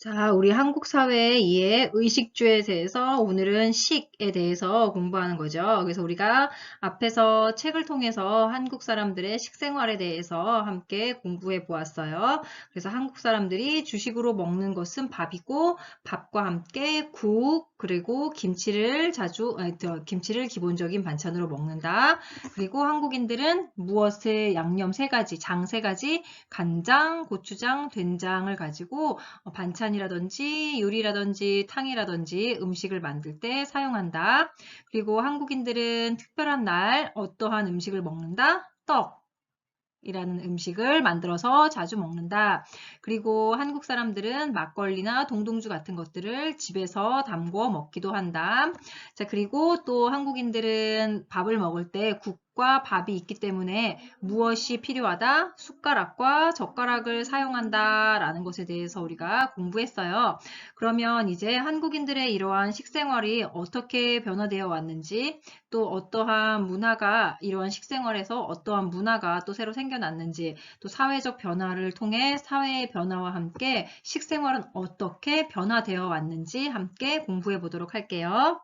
자, 우리 한국 사회의 의식주에 대해서 오늘은 식에 대해서 공부하는 거죠. 그래서 우리가 앞에서 책을 통해서 한국 사람들의 식생활에 대해서 함께 공부해 보았어요. 그래서 한국 사람들이 주식으로 먹는 것은 밥이고 밥과 함께 국, 그리고 김치를 기본적인 반찬으로 먹는다. 그리고 한국인들은 무엇을 양념 세 가지, 장 세 가지, 간장, 고추장, 된장을 가지고 반찬이라든지 요리라든지 탕이라든지 음식을 만들 때 사용한다. 그리고 한국인들은 특별한 날 어떠한 음식을 먹는다? 떡이라는 음식을 만들어서 자주 먹는다. 그리고 한국 사람들은 막걸리나 동동주 같은 것들을 집에서 담궈 먹기도 한다. 자, 그리고 또 한국인들은 밥을 먹을 때 국과 밥이 있기 때문에 무엇이 필요하다? 숟가락과 젓가락을 사용한다 라는 것에 대해서 우리가 공부했어요. 그러면 이제 한국인들의 이러한 식생활이 어떻게 변화되어 왔는지, 또 어떠한 문화가 이러한 식생활에서 어떠한 문화가 또 새로 생겨났는지, 또 사회적 변화를 통해 사회의 변화와 함께 식생활은 어떻게 변화되어 왔는지 함께 공부해 보도록 할게요.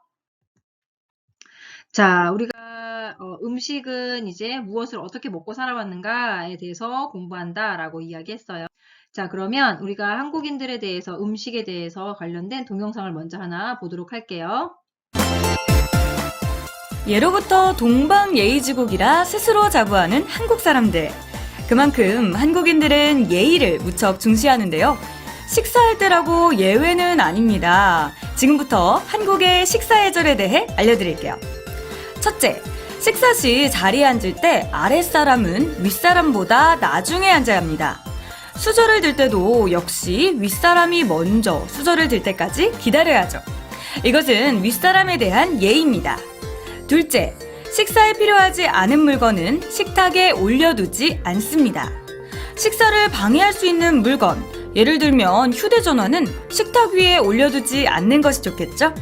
자, 우리가 음식은 이제 무엇을 어떻게 먹고 살아왔는가에 대해서 공부한다라고 이야기했어요. 자, 그러면 우리가 한국인들에 대해서 음식에 대해서 관련된 동영상을 먼저 하나 보도록 할게요. 예로부터 동방예의지국이라 스스로 자부하는 한국 사람들. 그만큼 한국인들은 예의를 무척 중시하는데요. 식사할 때라고 예외는 아닙니다. 지금부터 한국의 식사 예절에 대해 알려드릴게요. 첫째, 식사 시 자리에 앉을 때 아랫사람은 윗사람보다 나중에 앉아야 합니다. 수저를 들 때도 역시 윗사람이 먼저 수저를 들 때까지 기다려야죠. 이것은 윗사람에 대한 예의입니다. 둘째, 식사에 필요하지 않은 물건은 식탁에 올려두지 않습니다. 식사를 방해할 수 있는 물건, 예를 들면 휴대전화는 식탁 위에 올려두지 않는 것이 좋겠죠?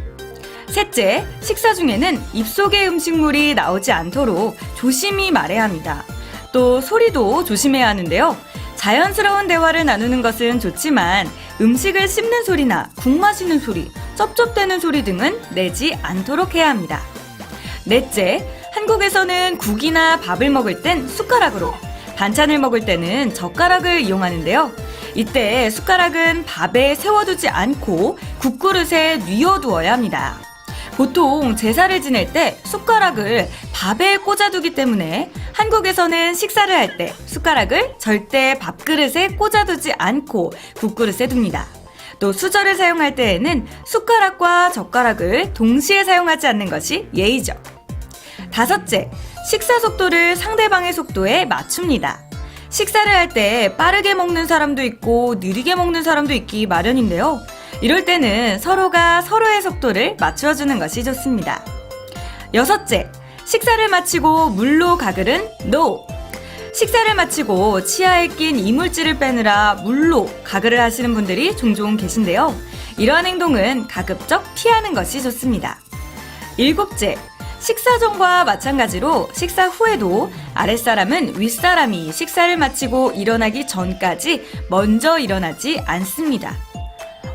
셋째, 식사 중에는 입속에 음식물이 나오지 않도록 조심히 말해야 합니다. 또 소리도 조심해야 하는데요. 자연스러운 대화를 나누는 것은 좋지만 음식을 씹는 소리나 국 마시는 소리, 쩝쩝대는 소리 등은 내지 않도록 해야 합니다. 넷째, 한국에서는 국이나 밥을 먹을 땐 숟가락으로, 반찬을 먹을 때는 젓가락을 이용하는데요. 이때 숟가락은 밥에 세워두지 않고 국그릇에 뉘어두어야 합니다. 보통 제사를 지낼 때 숟가락을 밥에 꽂아두기 때문에 한국에서는 식사를 할 때 숟가락을 절대 밥그릇에 꽂아두지 않고 국그릇에 둡니다. 또 수저를 사용할 때에는 숟가락과 젓가락을 동시에 사용하지 않는 것이 예의죠. 다섯째, 식사 속도를 상대방의 속도에 맞춥니다. 식사를 할 때 빠르게 먹는 사람도 있고 느리게 먹는 사람도 있기 마련인데요. 이럴 때는 서로가 서로의 속도를 맞춰주는 것이 좋습니다. 여섯째, 식사를 마치고 물로 가글은 NO! 식사를 마치고 치아에 낀 이물질을 빼느라 물로 가글을 하시는 분들이 종종 계신데요. 이러한 행동은 가급적 피하는 것이 좋습니다. 일곱째, 식사 전과 마찬가지로 식사 후에도 아랫사람은 윗사람이 식사를 마치고 일어나기 전까지 먼저 일어나지 않습니다.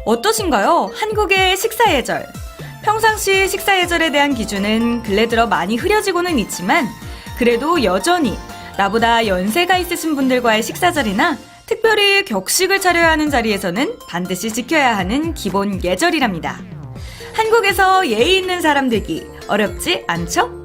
어떠신가요? 한국의 식사 예절. 평상시 식사 예절에 대한 기준은 근래 들어 많이 흐려지고는 있지만 그래도 여전히 나보다 연세가 있으신 분들과의 식사자리나 특별히 격식을 차려야 하는 자리에서는 반드시 지켜야 하는 기본 예절이랍니다. 한국에서 예의 있는 사람 되기 어렵지 않죠?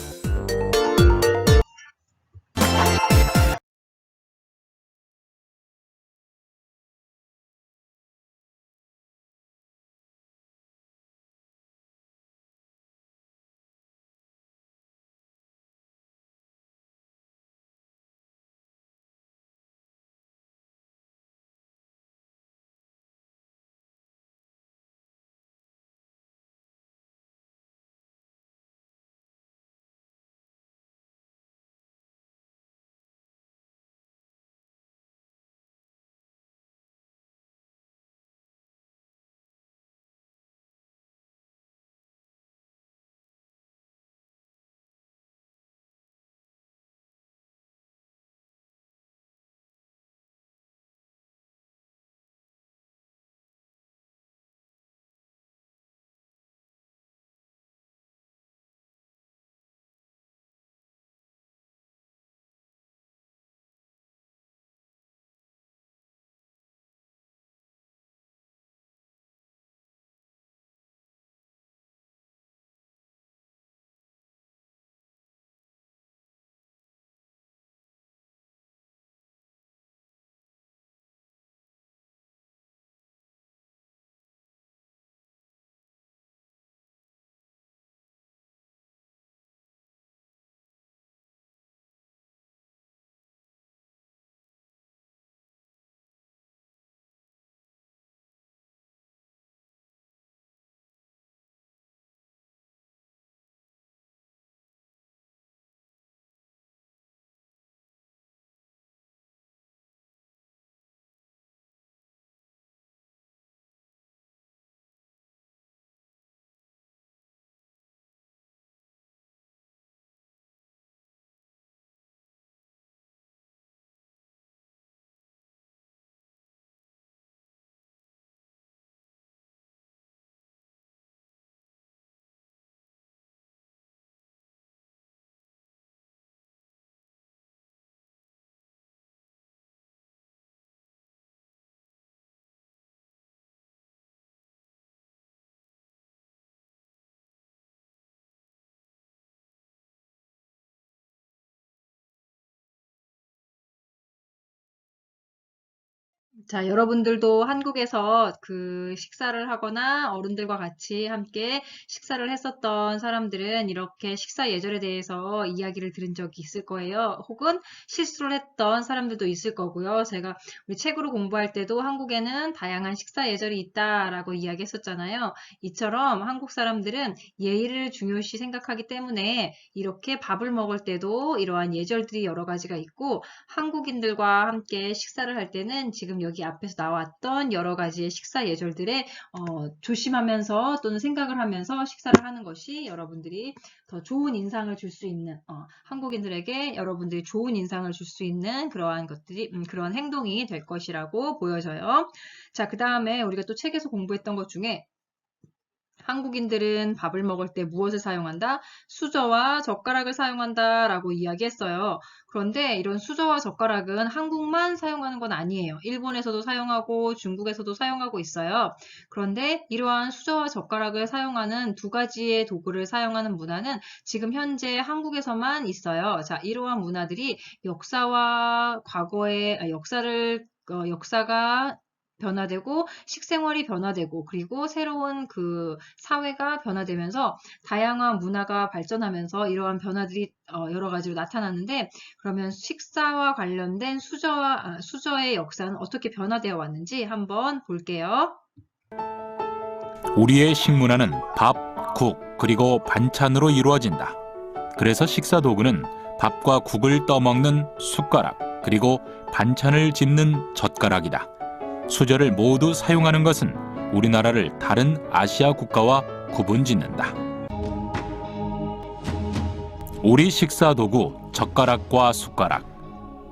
자, 여러분들도 한국에서 그 식사를 하거나 어른들과 같이 함께 식사를 했었던 사람들은 이렇게 식사 예절에 대해서 이야기를 들은 적이 있을 거예요. 혹은 실수를 했던 사람들도 있을 거고요. 제가 우리 책으로 공부할 때도 한국에는 다양한 식사 예절이 있다라고 이야기했었잖아요. 이처럼 한국 사람들은 예의를 중요시 생각하기 때문에 이렇게 밥을 먹을 때도 이러한 예절들이 여러 가지가 있고, 한국인들과 함께 식사를 할 때는 지금 여기 앞에서 나왔던 여러 가지의 식사 예절들에 조심하면서 또는 생각을 하면서 식사를 하는 것이 여러분들이 더 좋은 인상을 줄 수 있는, 한국인들에게 여러분들이 좋은 인상을 줄 수 있는 그러한 것들이, 그런 행동이 될 것이라고 보여져요. 자, 그 다음에 우리가 또 책에서 공부했던 것 중에 한국인들은 밥을 먹을 때 무엇을 사용한다? 수저와 젓가락을 사용한다 라고 이야기했어요. 그런데 이런 수저와 젓가락은 한국만 사용하는 건 아니에요. 일본에서도 사용하고 중국에서도 사용하고 있어요. 그런데 이러한 수저와 젓가락을 사용하는 두 가지의 도구를 사용하는 문화는 지금 현재 한국에서만 있어요. 자, 이러한 문화들이 역사와 과거의 역사가 변화되고 식생활이 변화되고 그리고 새로운 그 사회가 변화되면서 다양한 문화가 발전하면서 이러한 변화들이 여러 가지로 나타나는데, 그러면 식사와 관련된 수저의 역사는 어떻게 변화되어 왔는지 한번 볼게요. 우리의 식문화는 밥, 국, 그리고 반찬으로 이루어진다. 그래서 식사 도구는 밥과 국을 떠먹는 숟가락, 그리고 반찬을 집는 젓가락이다. 수저를 모두 사용하는 것은 우리나라를 다른 아시아 국가와 구분짓는다. 우리 식사 도구 젓가락과 숟가락,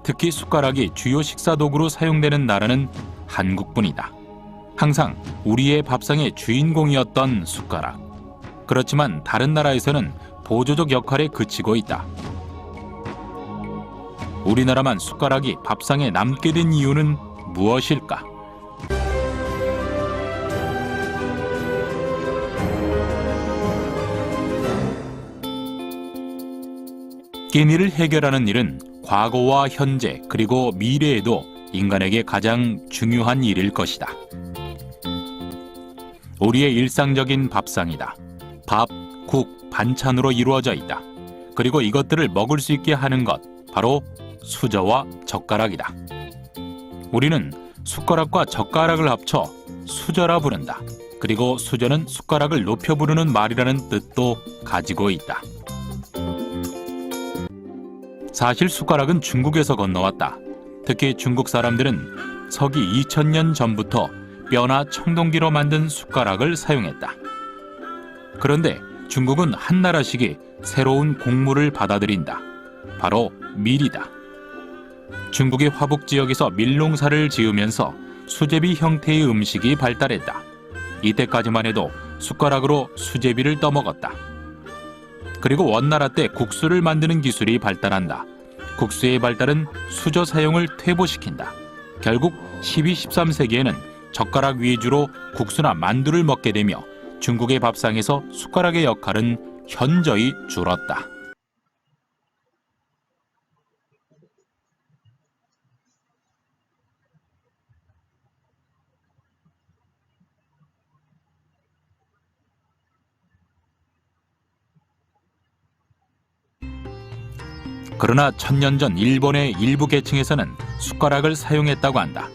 특히 숟가락이 주요 식사 도구로 사용되는 나라는 한국뿐이다. 항상 우리의 밥상의 주인공이었던 숟가락. 그렇지만 다른 나라에서는 보조적 역할에 그치고 있다. 우리나라만 숟가락이 밥상에 남게 된 이유는 무엇일까? 끼니를 해결하는 일은 과거와 현재 그리고 미래에도 인간에게 가장 중요한 일일 것이다. 우리의 일상적인 밥상이다. 밥, 국, 반찬으로 이루어져 있다. 그리고 이것들을 먹을 수 있게 하는 것, 바로 수저와 젓가락이다. 우리는 숟가락과 젓가락을 합쳐 수저라 부른다. 그리고 수저는 숟가락을 높여 부르는 말이라는 뜻도 가지고 있다. 사실 숟가락은 중국에서 건너왔다. 특히 중국 사람들은 서기 2000년 전부터 뼈나 청동기로 만든 숟가락을 사용했다. 그런데 중국은 한나라식이 새로운 곡물을 받아들인다. 바로 밀이다. 중국의 화북 지역에서 밀농사를 지으면서 수제비 형태의 음식이 발달했다. 이때까지만 해도 숟가락으로 수제비를 떠먹었다. 그리고 원나라 때 국수를 만드는 기술이 발달한다. 국수의 발달은 수저 사용을 퇴보시킨다. 결국 12, 13세기에는 젓가락 위주로 국수나 만두를 먹게 되며 중국의 밥상에서 숟가락의 역할은 현저히 줄었다. 그러나 1000년 전 일본의 일부 계층에서는 숟가락을 사용했다고 한다.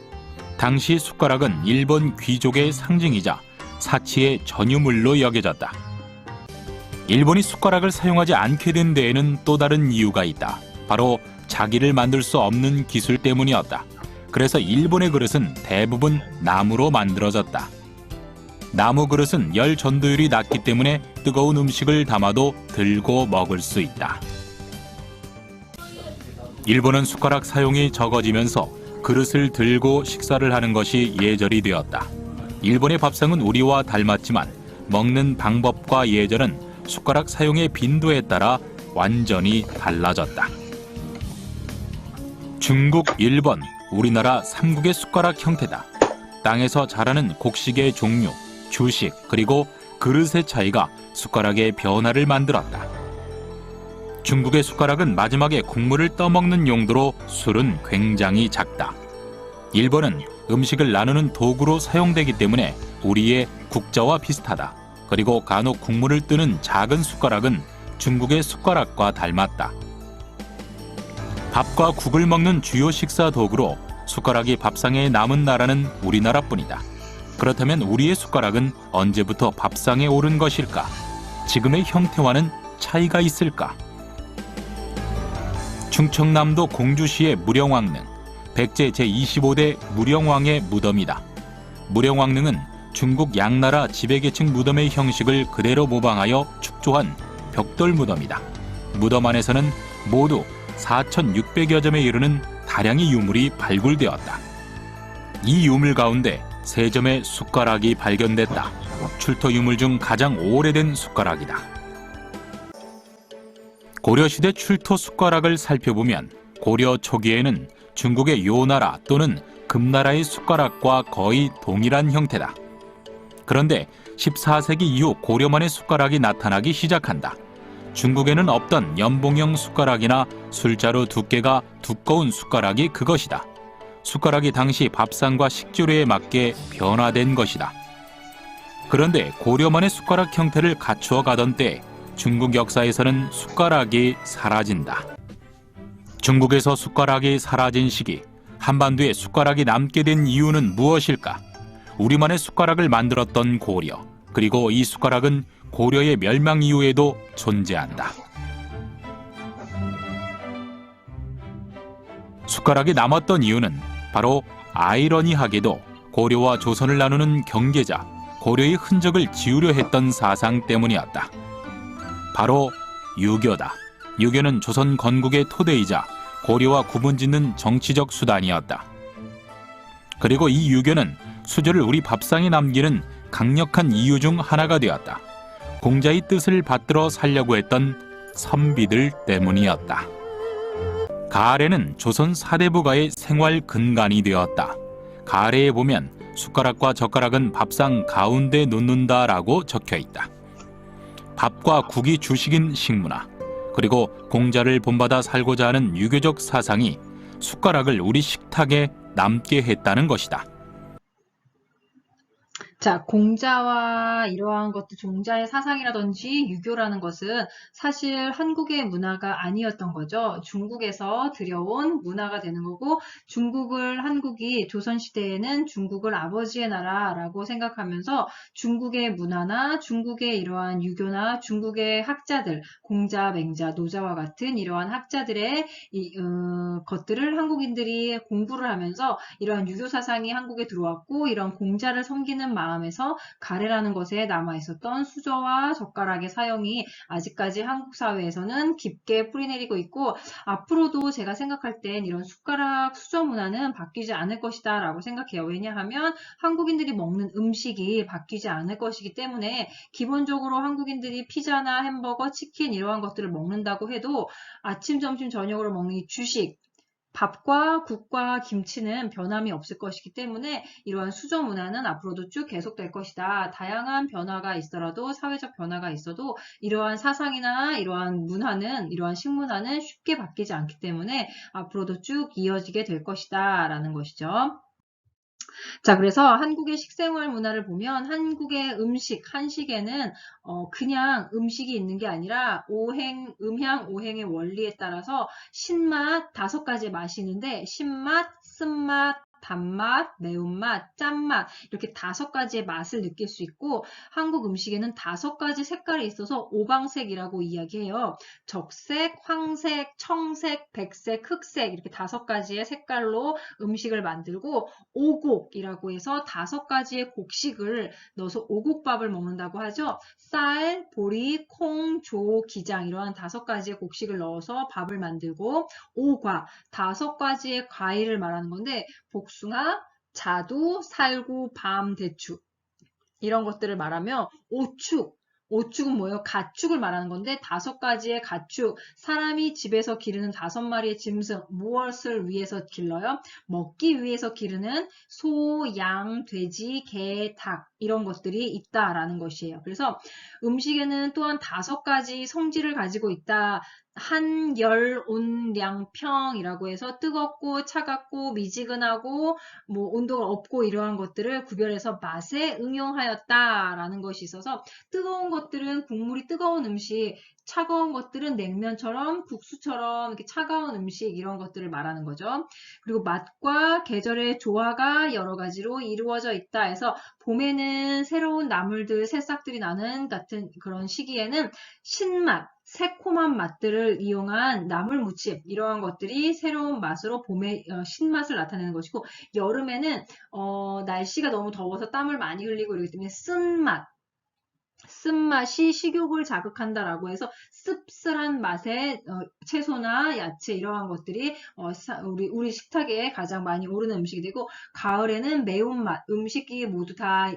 당시 숟가락은 일본 귀족의 상징이자 사치의 전유물로 여겨졌다. 일본이 숟가락을 사용하지 않게 된 데에는 또 다른 이유가 있다. 바로 자기를 만들 수 없는 기술 때문이었다. 그래서 일본의 그릇은 대부분 나무로 만들어졌다. 나무 그릇은 열 전도율이 낮기 때문에 뜨거운 음식을 담아도 들고 먹을 수 있다. 일본은 숟가락 사용이 적어지면서 그릇을 들고 식사를 하는 것이 예절이 되었다. 일본의 밥상은 우리와 닮았지만 먹는 방법과 예절은 숟가락 사용의 빈도에 따라 완전히 달라졌다. 중국, 일본, 우리나라 3국의 숟가락 형태다. 땅에서 자라는 곡식의 종류, 주식, 그리고 그릇의 차이가 숟가락의 변화를 만들었다. 중국의 숟가락은 마지막에 국물을 떠먹는 용도로 술은 굉장히 작다. 일본은 음식을 나누는 도구로 사용되기 때문에 우리의 국자와 비슷하다. 그리고 간혹 국물을 뜨는 작은 숟가락은 중국의 숟가락과 닮았다. 밥과 국을 먹는 주요 식사 도구로 숟가락이 밥상에 남은 나라는 우리나라뿐이다. 그렇다면 우리의 숟가락은 언제부터 밥상에 오른 것일까? 지금의 형태와는 차이가 있을까? 충청남도 공주시의 무령왕릉, 백제 제25대 무령왕의 무덤이다. 무령왕릉은 중국 양나라 지배계층 무덤의 형식을 그대로 모방하여 축조한 벽돌 무덤이다. 무덤 안에서는 모두 4,600여 점에 이르는 다량의 유물이 발굴되었다. 이 유물 가운데 3점의 숟가락이 발견됐다. 출토 유물 중 가장 오래된 숟가락이다. 고려시대 출토 숟가락을 살펴보면 고려 초기에는 중국의 요나라 또는 금나라의 숟가락과 거의 동일한 형태다. 그런데 14세기 이후 고려만의 숟가락이 나타나기 시작한다. 중국에는 없던 연봉형 숟가락이나 술자루 두께가 두꺼운 숟가락이 그것이다. 숟가락이 당시 밥상과 식재료에 맞게 변화된 것이다. 그런데 고려만의 숟가락 형태를 갖추어 가던 때 중국 역사에서는 숟가락이 사라진다. 중국에서 숟가락이 사라진 시기, 한반도에 숟가락이 남게 된 이유는 무엇일까? 우리만의 숟가락을 만들었던 고려, 그리고 이 숟가락은 고려의 멸망 이후에도 존재한다. 숟가락이 남았던 이유는 바로 아이러니하게도 고려와 조선을 나누는 경계자, 고려의 흔적을 지우려 했던 사상 때문이었다. 바로 유교다. 유교는 조선 건국의 토대이자 고려와 구분짓는 정치적 수단이었다. 그리고 이 유교는 수저를 우리 밥상에 남기는 강력한 이유 중 하나가 되었다. 공자의 뜻을 받들어 살려고 했던 선비들 때문이었다. 가래는 조선 사대부가의 생활 근간이 되었다. 가래에 보면 숟가락과 젓가락은 밥상 가운데 놓는다라고 적혀 있다. 밥과 국이 주식인 식문화, 그리고 공자를 본받아 살고자 하는 유교적 사상이 숟가락을 우리 식탁에 남게 했다는 것이다. 자, 공자와 이러한 것들, 종자의 사상이라든지 유교라는 것은 사실 한국의 문화가 아니었던 거죠. 중국에서 들여온 문화가 되는 거고, 한국이 조선시대에는 중국을 아버지의 나라라고 생각하면서 중국의 문화나 중국의 이러한 유교나 중국의 학자들, 공자, 맹자, 노자와 같은 이러한 학자들의 것들을 한국인들이 공부를 하면서 이러한 유교 사상이 한국에 들어왔고, 이런 공자를 섬기는 마음에서 가래라는 것에 남아있었던 수저와 젓가락의 사용이 아직까지 한국 사회에서는 깊게 뿌리내리고 있고, 앞으로도 제가 생각할 땐 이런 숟가락 수저 문화는 바뀌지 않을 것이다 라고 생각해요. 왜냐하면 한국인들이 먹는 음식이 바뀌지 않을 것이기 때문에 기본적으로 한국인들이 피자나 햄버거, 치킨 이러한 것들을 먹는다고 해도 아침, 점심, 저녁으로 먹는 이 주식, 밥과 국과 김치는 변함이 없을 것이기 때문에 이러한 수저 문화는 앞으로도 쭉 계속될 것이다. 다양한 변화가 있더라도, 사회적 변화가 있어도 이러한 사상이나 이러한 문화는, 이러한 식문화는 쉽게 바뀌지 않기 때문에 앞으로도 쭉 이어지게 될 것이다 라는 것이죠. 자, 그래서 한국의 식생활 문화를 보면 한국의 한식에는 그냥 음식이 있는 게 아니라 음향, 오행의 원리에 따라서 신맛 5가지의 맛이 있는데, 신맛, 쓴맛, 단맛, 매운맛, 짠맛 이렇게 5가지의 맛을 느낄 수 있고, 한국 음식에는 5가지 색깔이 있어서 오방색이라고 이야기해요. 적색, 황색, 청색, 백색, 흑색 이렇게 5가지의 색깔로 음식을 만들고, 오곡이라고 해서 5가지의 곡식을 넣어서 오곡밥을 먹는다고 하죠. 쌀, 보리, 콩, 조, 기장 이러한 5가지의 곡식을 넣어서 밥을 만들고, 오과 5가지의 과일을 말하는 건데, 복숭아, 자두, 살구, 밤, 대추 이런 것들을 말하며, 오축은 뭐예요? 가축을 말하는 건데 5가지의 가축, 사람이 집에서 기르는 5마리의 짐승, 무엇을 위해서 길러요? 먹기 위해서 기르는 소, 양, 돼지, 개, 닭 이런 것들이 있다라는 것이에요. 그래서 음식에는 또한 5가지 성질을 가지고 있다. 한, 열, 온, 량, 평이라고 해서 뜨겁고 차갑고 미지근하고 뭐 온도가 없고 이러한 것들을 구별해서 맛에 응용하였다라는 것이 있어서 뜨거운 것들은 국물이 뜨거운 음식, 차가운 것들은 냉면처럼 국수처럼 이렇게 차가운 음식 이런 것들을 말하는 거죠. 그리고 맛과 계절의 조화가 여러 가지로 이루어져 있다 해서 봄에는 새로운 나물들, 새싹들이 나는 같은 그런 시기에는 신맛, 새콤한 맛들을 이용한 나물 무침 이러한 것들이 새로운 맛으로 봄의 신맛을 나타내는 것이고 여름에는 날씨가 너무 더워서 땀을 많이 흘리고 이러기 때문에 쓴맛이 식욕을 자극한다라고 해서 씁쓸한 맛의 채소나 야채 이러한 것들이 우리 식탁에 가장 많이 오르는 음식이 되고 가을에는 매운맛 음식이 모두 다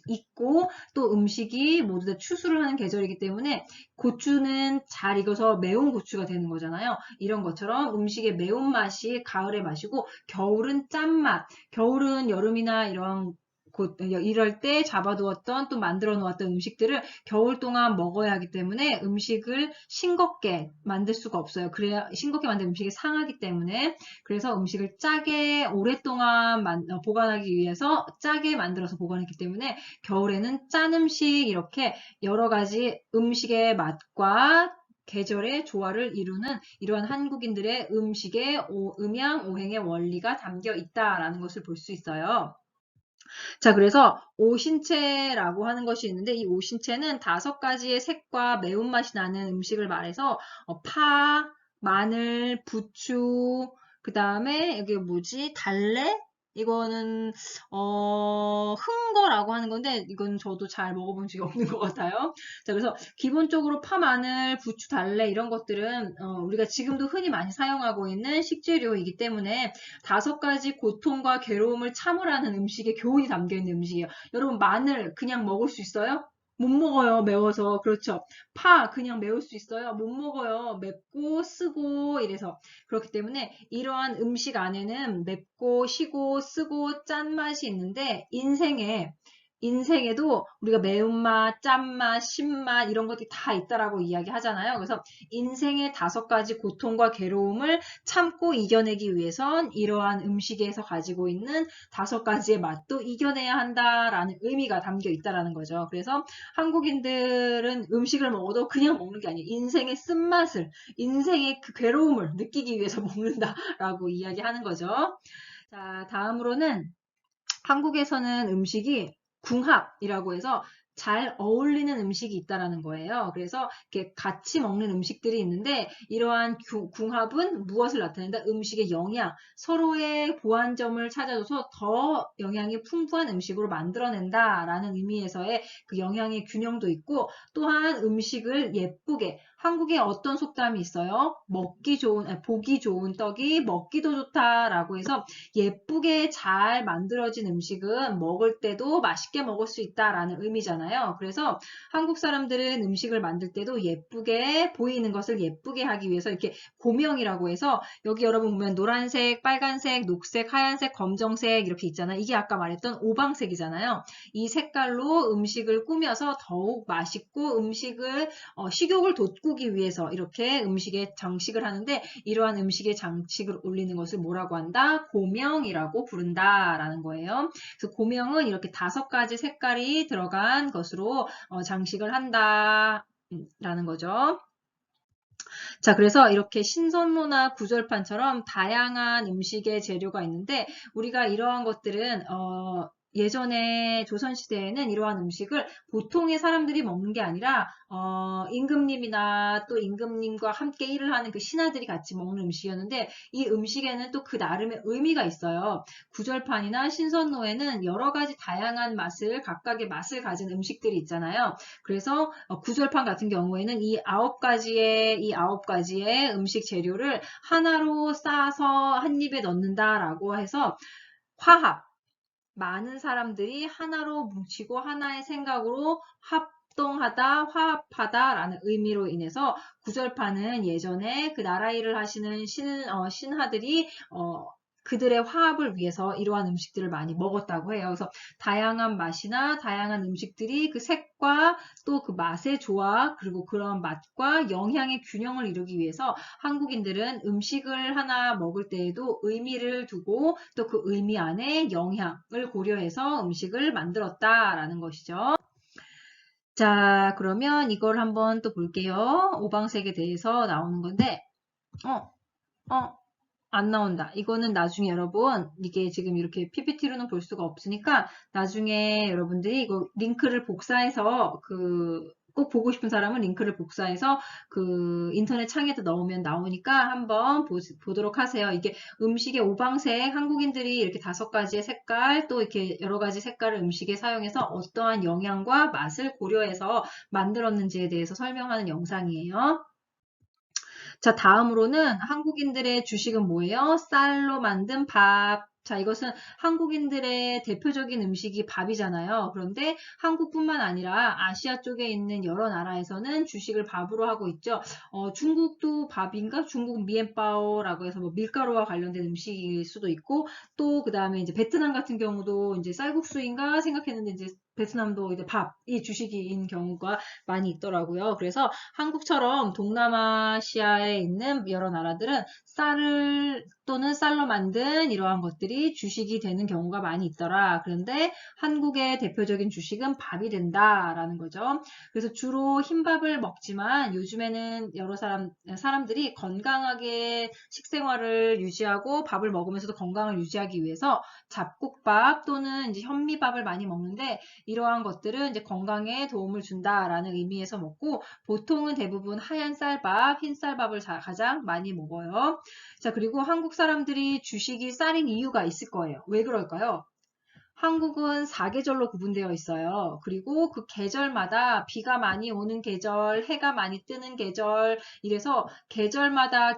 익고 또 음식이 모두 다 추수를 하는 계절이기 때문에 고추는 잘 익어서 매운 고추가 되는 거잖아요. 이런 것처럼 음식의 매운맛이 가을의 맛이고 겨울은 짠맛 겨울은 여름이나 이럴 때 잡아두었던 또 만들어 놓았던 음식들을 겨울 동안 먹어야 하기 때문에 음식을 싱겁게 만들 수가 없어요. 그래야 싱겁게 만든 음식이 상하기 때문에 그래서 음식을 짜게 오랫동안 보관하기 위해서 짜게 만들어서 보관했기 때문에 겨울에는 짠 음식 이렇게 여러 가지 음식의 맛과 계절의 조화를 이루는 이러한 한국인들의 음식의 음양오행의 원리가 담겨 있다라는 것을 볼 수 있어요. 자, 그래서 오신채라고 하는 것이 있는데 이 오신채는 5가지의 색과 매운맛이 나는 음식을 말해서 파, 마늘, 부추, 그 다음에 여기 뭐지? 달래? 이거는 흥거라고 하는 건데 이건 저도 잘 먹어본 적이 없는 것 같아요. 자, 그래서 기본적으로 파, 마늘, 부추, 달래 이런 것들은 우리가 지금도 흔히 많이 사용하고 있는 식재료이기 때문에 5가지 고통과 괴로움을 참으라는 음식에 교훈이 담겨 있는 음식이에요. 여러분 마늘 그냥 먹을 수 있어요? 못 먹어요. 매워서. 그렇죠. 파 그냥 매울 수 있어요? 못 먹어요. 맵고 쓰고 이래서. 그렇기 때문에 이러한 음식 안에는 맵고 시고 쓰고 짠맛이 있는데 인생에도 우리가 매운맛, 짠맛, 신맛 이런 것들이 다 있다라고 이야기하잖아요. 그래서 인생의 5가지 고통과 괴로움을 참고 이겨내기 위해선 이러한 음식에서 가지고 있는 5가지의 맛도 이겨내야 한다라는 의미가 담겨 있다라는 거죠. 그래서 한국인들은 음식을 먹어도 그냥 먹는 게 아니에요. 인생의 쓴맛을, 인생의 그 괴로움을 느끼기 위해서 먹는다라고 이야기하는 거죠. 자, 다음으로는 한국에서는 음식이 궁합이라고 해서 잘 어울리는 음식이 있다라는 거예요. 그래서 이렇게 같이 먹는 음식들이 있는데 이러한 궁합은 무엇을 나타낸다? 음식의 영양, 서로의 보완점을 찾아줘서 더 영양이 풍부한 음식으로 만들어낸다라는 의미에서의 그 영양의 균형도 있고 또한 음식을 예쁘게 한국에 어떤 속담이 있어요? 보기 좋은 떡이 먹기도 좋다라고 해서 예쁘게 잘 만들어진 음식은 먹을 때도 맛있게 먹을 수 있다라는 의미잖아요. 그래서 한국 사람들은 음식을 만들 때도 예쁘게 보이는 것을 예쁘게 하기 위해서 이렇게 고명이라고 해서 여기 여러분 보면 노란색, 빨간색, 녹색, 하얀색, 검정색 이렇게 있잖아요. 이게 아까 말했던 오방색이잖아요. 이 색깔로 음식을 꾸며서 더욱 맛있고 음식을 식욕을 돋구기 위해서 이렇게 음식에 장식을 하는데 이러한 음식에 장식을 올리는 것을 뭐라고 한다? 고명이라고 부른다라는 거예요. 그래서 고명은 이렇게 5가지 색깔이 들어간 것으로 장식을 한다라는 거죠. 자, 그래서 이렇게 신선로나 구절판처럼 다양한 음식의 재료가 있는데 우리가 이러한 것들은 예전에 조선시대에는 이러한 음식을 보통의 사람들이 먹는 게 아니라 임금님이나 또 임금님과 함께 일을 하는 그 신하들이 같이 먹는 음식이었는데 이 음식에는 또 그 나름의 의미가 있어요. 구절판이나 신선로에는 여러 가지 다양한 각각의 맛을 가진 음식들이 있잖아요. 그래서 구절판 같은 경우에는 이 9가지의 음식 재료를 하나로 싸서 한 입에 넣는다라고 해서 화합 많은 사람들이 하나로 뭉치고 하나의 생각으로 합동하다, 화합하다라는 의미로 인해서 구절판은 예전에 그 나라 일을 하시는 신하들이 그들의 화합을 위해서 이러한 음식들을 많이 먹었다고 해요. 그래서 다양한 맛이나 다양한 음식들이 그 색과 또 그 맛의 조화 그리고 그런 맛과 영양의 균형을 이루기 위해서 한국인들은 음식을 하나 먹을 때에도 의미를 두고 또 그 의미 안에 영양을 고려해서 음식을 만들었다라는 것이죠. 자, 그러면 이걸 한번 또 볼게요. 오방색에 대해서 나오는 건데, 안 나온다. 이거는 나중에 여러분, 이게 지금 이렇게 PPT로는 볼 수가 없으니까, 나중에 여러분들이 이거 링크를 복사해서, 꼭 보고 싶은 사람은 링크를 복사해서 인터넷 창에다 넣으면 나오니까 한번 보도록 하세요. 이게 음식의 오방색, 한국인들이 이렇게 5가지의 색깔, 또 이렇게 여러 가지 색깔을 음식에 사용해서 어떠한 영양과 맛을 고려해서 만들었는지에 대해서 설명하는 영상이에요. 자, 다음으로는 한국인들의 주식은 뭐예요? 쌀로 만든 밥. 자, 이것은 한국인들의 대표적인 음식이 밥이잖아요. 그런데 한국뿐만 아니라 아시아 쪽에 있는 여러 나라에서는 주식을 밥으로 하고 있죠. 중국도 밥인가? 중국 미엔바오라고 해서 뭐 밀가루와 관련된 음식일 수도 있고, 또 그 다음에 이제 베트남 같은 경우도 이제 쌀국수인가 생각했는데 이제 베트남도 이제 밥이 주식인 경우가 많이 있더라고요. 그래서 한국처럼 동남아시아에 있는 여러 나라들은 쌀을 또는 쌀로 만든 이러한 것들이 주식이 되는 경우가 많이 있더라. 그런데 한국의 대표적인 주식은 밥이 된다라는 거죠. 그래서 주로 흰밥을 먹지만 요즘에는 여러 사람들이 건강하게 식생활을 유지하고 밥을 먹으면서도 건강을 유지하기 위해서 잡곡밥 또는 이제 현미밥을 많이 먹는데 이러한 것들은 이제 건강에 도움을 준다라는 의미에서 먹고 보통은 대부분 하얀 쌀밥, 흰 쌀밥을 가장 많이 먹어요. 자, 그리고 한국 사람들이 주식이 쌀인 이유가 있을 거예요. 왜 그럴까요? 한국은 4계절로 구분되어 있어요. 그리고 그 계절마다 비가 많이 오는 계절, 해가 많이 뜨는 계절, 이래서 계절마다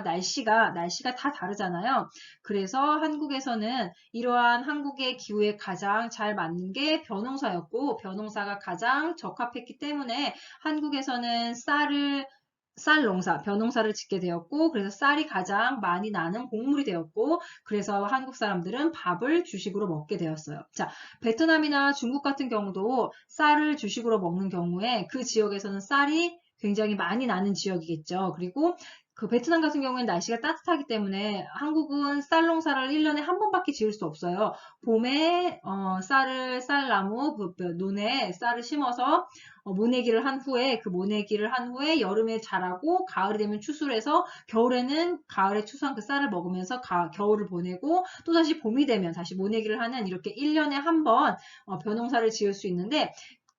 날씨가 다 다르잖아요. 그래서 한국에서는 이러한 한국의 기후에 가장 잘 맞는 게 벼농사였고, 벼농사가 가장 적합했기 때문에 한국에서는 쌀 농사, 벼농사를 짓게 되었고, 그래서 쌀이 가장 많이 나는 곡물이 되었고, 그래서 한국 사람들은 밥을 주식으로 먹게 되었어요. 자, 베트남이나 중국 같은 경우도 쌀을 주식으로 먹는 경우에 그 지역에서는 쌀이 굉장히 많이 나는 지역이겠죠. 그리고 그 베트남 같은 경우에는 날씨가 따뜻하기 때문에 한국은 쌀 농사를 1년에 한 번밖에 지을 수 없어요. 봄에 쌀나무 논에 쌀을 심어서 모내기를 한 후에 여름에 자라고 가을이 되면 추수를 해서 겨울에는 가을에 추수한 그 쌀을 먹으면서 겨울을 보내고 또다시 봄이 되면 다시 모내기를 하는 이렇게 1년에 한 번 벼농사를 지을 수 있는데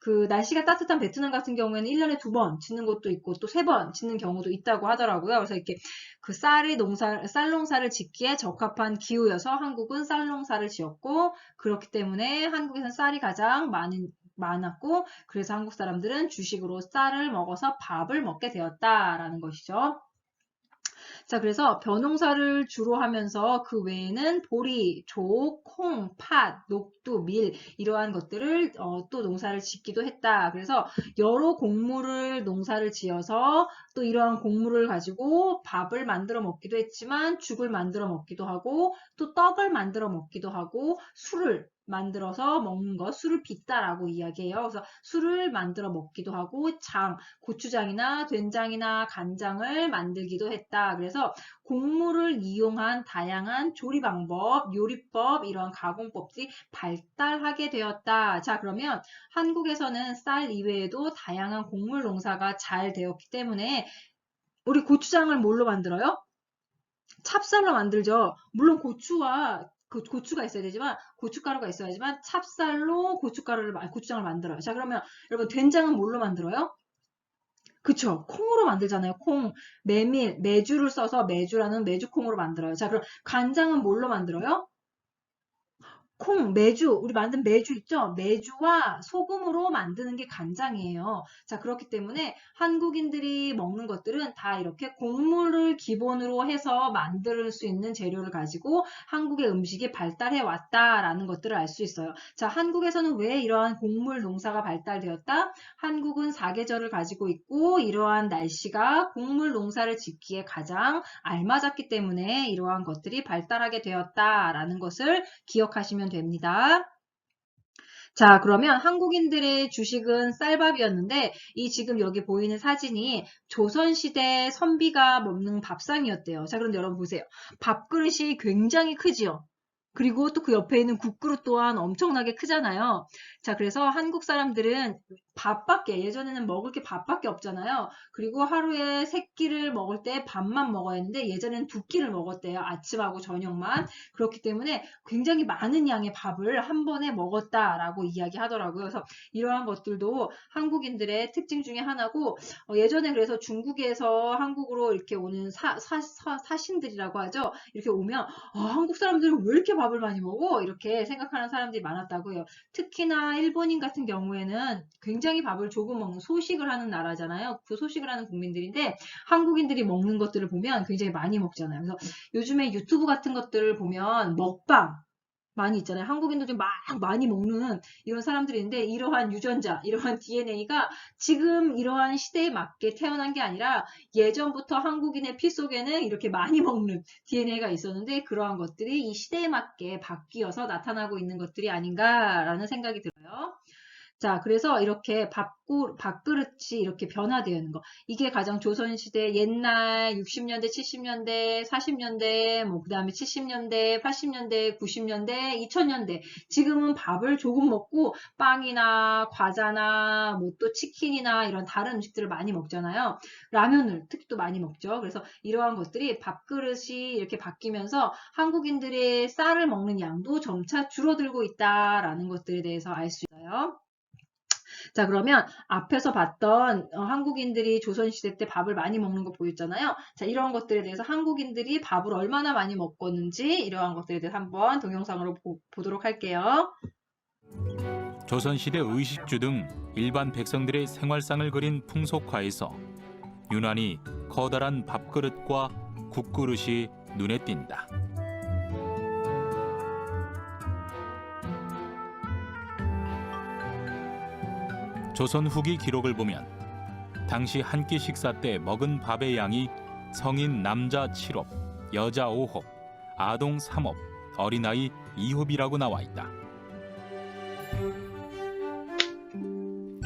그 날씨가 따뜻한 베트남 같은 경우에는 1년에 2번 짓는 곳도 있고 또 3번 짓는 경우도 있다고 하더라고요. 그래서 이렇게 그 쌀 농사를 짓기에 적합한 기후여서 한국은 쌀 농사를 지었고 그렇기 때문에 한국에서는 쌀이 가장 많았고 그래서 한국 사람들은 주식으로 쌀을 먹어서 밥을 먹게 되었다라는 것이죠. 자, 그래서 벼농사를 주로 하면서 그 외에는 보리, 조, 콩, 팥, 녹두, 밀 이러한 것들을 또 농사를 짓기도 했다. 그래서 여러 곡물을 농사를 지어서 또 이러한 곡물을 가지고 밥을 만들어 먹기도 했지만 죽을 만들어 먹기도 하고 또 떡을 만들어 먹기도 하고 술을 만들어서 먹는 것, 술을 빚다라고 이야기해요. 그래서 술을 만들어 먹기도 하고 고추장이나 된장이나 간장을 만들기도 했다. 그래서 곡물을 이용한 다양한 조리 방법, 요리법, 이런 가공법들이 발달하게 되었다. 자, 그러면 한국에서는 쌀 이외에도 다양한 곡물 농사가 잘 되었기 때문에 우리 고추장을 뭘로 만들어요? 찹쌀로 만들죠. 물론 고추가 있어야 되지만 고춧가루가 있어야지만 찹쌀로 고추장을 만들어요. 자, 그러면 여러분 된장은 뭘로 만들어요? 그쵸. 콩으로 만들잖아요. 콩, 메주를 써서 메주라는 메주콩으로 만들어요. 자, 그럼 간장은 뭘로 만들어요? 콩, 메주, 우리 만든 메주 있죠? 메주와 소금으로 만드는 게 간장이에요. 자, 그렇기 때문에 한국인들이 먹는 것들은 다 이렇게 곡물을 기본으로 해서 만들 수 있는 재료를 가지고 한국의 음식이 발달해 왔다라는 것들을 알 수 있어요. 자, 한국에서는 왜 이러한 곡물 농사가 발달되었다? 한국은 사계절을 가지고 있고 이러한 날씨가 곡물 농사를 짓기에 가장 알맞았기 때문에 이러한 것들이 발달하게 되었다라는 것을 기억하시면 됩니다. 자, 그러면 한국인들의 주식은 쌀밥이었는데 이 지금 여기 보이는 사진이 조선시대 선비가 먹는 밥상이었대요. 자, 그런데 여러분 보세요. 밥그릇이 굉장히 크지요. 그리고 또 그 옆에 있는 국그릇 또한 엄청나게 크잖아요. 자, 그래서 한국 사람들은 밥밖에, 예전에는 먹을 게 밥밖에 없잖아요. 그리고 하루에 3끼를 먹을 때 밥만 먹어야 했는데 예전에는 2끼를 먹었대요. 아침하고 저녁만. 그렇기 때문에 굉장히 많은 양의 밥을 한 번에 먹었다라고 이야기하더라고요. 그래서 이러한 것들도 한국인들의 특징 중에 하나고 예전에 그래서 중국에서 한국으로 이렇게 오는 사신들이라고 하죠. 이렇게 오면 한국 사람들은 왜 이렇게 밥을 많이 먹어? 이렇게 생각하는 사람들이 많았다고 해요. 특히나 일본인 같은 경우에는 굉장히 밥을 조금 먹는 소식을 하는 나라잖아요. 그 소식을 하는 국민들인데 한국인들이 먹는 것들을 보면 굉장히 많이 먹잖아요. 그래서 요즘에 유튜브 같은 것들을 보면 먹방 많이 있잖아요. 한국인들이 막 많이 먹는 이런 사람들이 있는데 이러한 유전자, 이러한 DNA가 지금 이러한 시대에 맞게 태어난 게 아니라 예전부터 한국인의 피 속에는 이렇게 많이 먹는 DNA가 있었는데 그러한 것들이 이 시대에 맞게 바뀌어서 나타나고 있는 것들이 아닌가라는 생각이 들어요. 자, 그래서 이렇게 밥그릇이 이렇게 변화되는 거. 이게 가장 조선시대 옛날 60년대, 70년대, 40년대, 그 다음에 70년대, 80년대, 90년대, 2000년대. 지금은 밥을 조금 먹고 빵이나 과자나 또 치킨이나 이런 다른 음식들을 많이 먹잖아요. 라면을 특히 또 많이 먹죠. 그래서 이러한 것들이 밥그릇이 이렇게 바뀌면서 한국인들의 쌀을 먹는 양도 점차 줄어들고 있다라는 것들에 대해서 알 수 있어요. 자, 그러면 앞에서 봤던 한국인들이 조선시대 때 밥을 많이 먹는 거 보였잖아요. 자, 이런 것들에 대해서 한국인들이 밥을 얼마나 많이 먹었는지 이러한 것들에 대해서 한번 동영상으로 보도록 할게요. 조선시대 의식주 등 일반 백성들의 생활상을 그린 풍속화에서 유난히 커다란 밥그릇과 국그릇이 눈에 띈다. 조선 후기 기록을 보면 당시 한 끼 식사 때 먹은 밥의 양이 성인 남자 7홉, 여자 5홉, 아동 3홉, 어린아이 2홉이라고 나와 있다.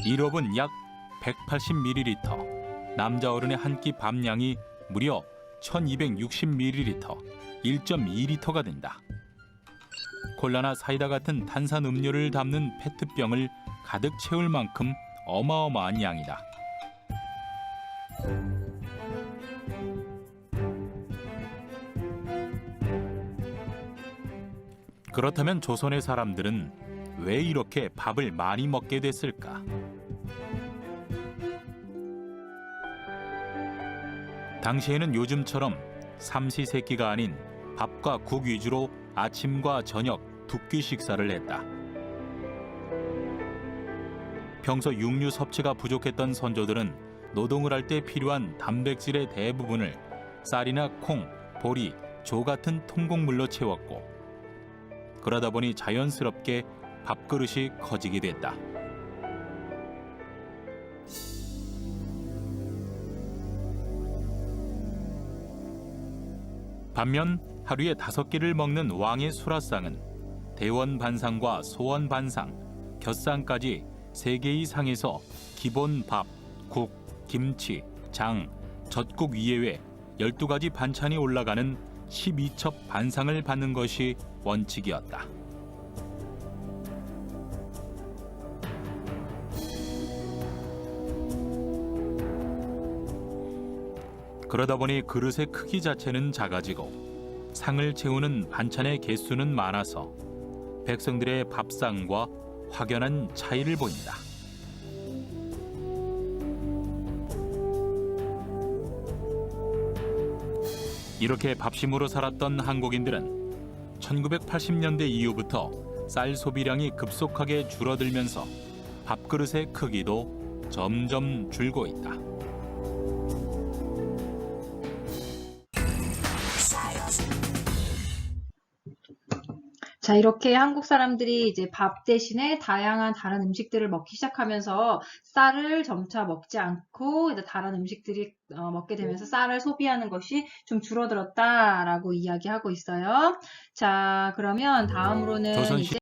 1홉은 약 180ml, 남자 어른의 한 끼 밥량이 무려 1260ml, 1.2L가 된다. 콜라나 사이다 같은 탄산 음료를 담는 페트병을 가득 채울 만큼 어마어마한 양이다. 그렇다면 조선의 사람들은 왜 이렇게 밥을 많이 먹게 됐을까? 당시에는 요즘처럼 삼시세끼가 아닌 밥과 국 위주로 아침과 저녁 2끼 식사를 했다. 평소 육류 섭취가 부족했던 선조들은 노동을 할 때 필요한 단백질의 대부분을 쌀이나 콩, 보리, 조 같은 통곡물로 채웠고 그러다 보니 자연스럽게 밥그릇이 커지게 됐다. 반면 하루에 5끼를 먹는 왕의 수라상은 대원 반상과 소원 반상, 곁상까지 3개 이상에서 기본 밥, 국, 김치, 장, 젖국 이외에 12가지 반찬이 올라가는 12첩 반상을 받는 것이 원칙이었다. 그러다 보니 그릇의 크기 자체는 작아지고 상을 채우는 반찬의 개수는 많아서 백성들의 밥상과 확연한 차이를 보인다. 이렇게 밥심으로 살았던 한국인들은 1980년대 이후부터 쌀 소비량이 급속하게 줄어들면서 밥그릇의 크기도 점점 줄고 있다. 자, 이렇게 한국 사람들이 이제 밥 대신에 다양한 다른 음식들을 먹기 시작하면서 쌀을 점차 먹지 않고 이제 다른 음식들이 먹게 되면서 쌀을 소비하는 것이 좀 줄어들었다라고 이야기하고 있어요. 자, 그러면 다음으로는 조선시 이제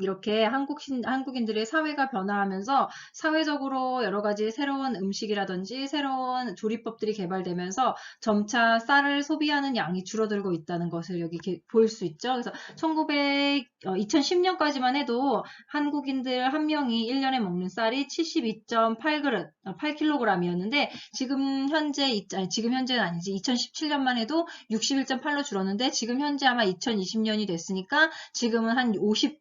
이렇게 한국인들의 사회가 변화하면서 사회적으로 여러 가지 새로운 음식이라든지 새로운 조리법들이 개발되면서 점차 쌀을 소비하는 양이 줄어들고 있다는 것을 여기 볼 수 있죠. 그래서 2010년까지만 해도 한국인들 한 명이 1년에 먹는 쌀이 72.8그릇, 8kg이었는데 지금 현재는 아니지. 2017년만 해도 61.8로 줄었는데 지금 현재 아마 2020년이 됐으니까 지금은 한 50도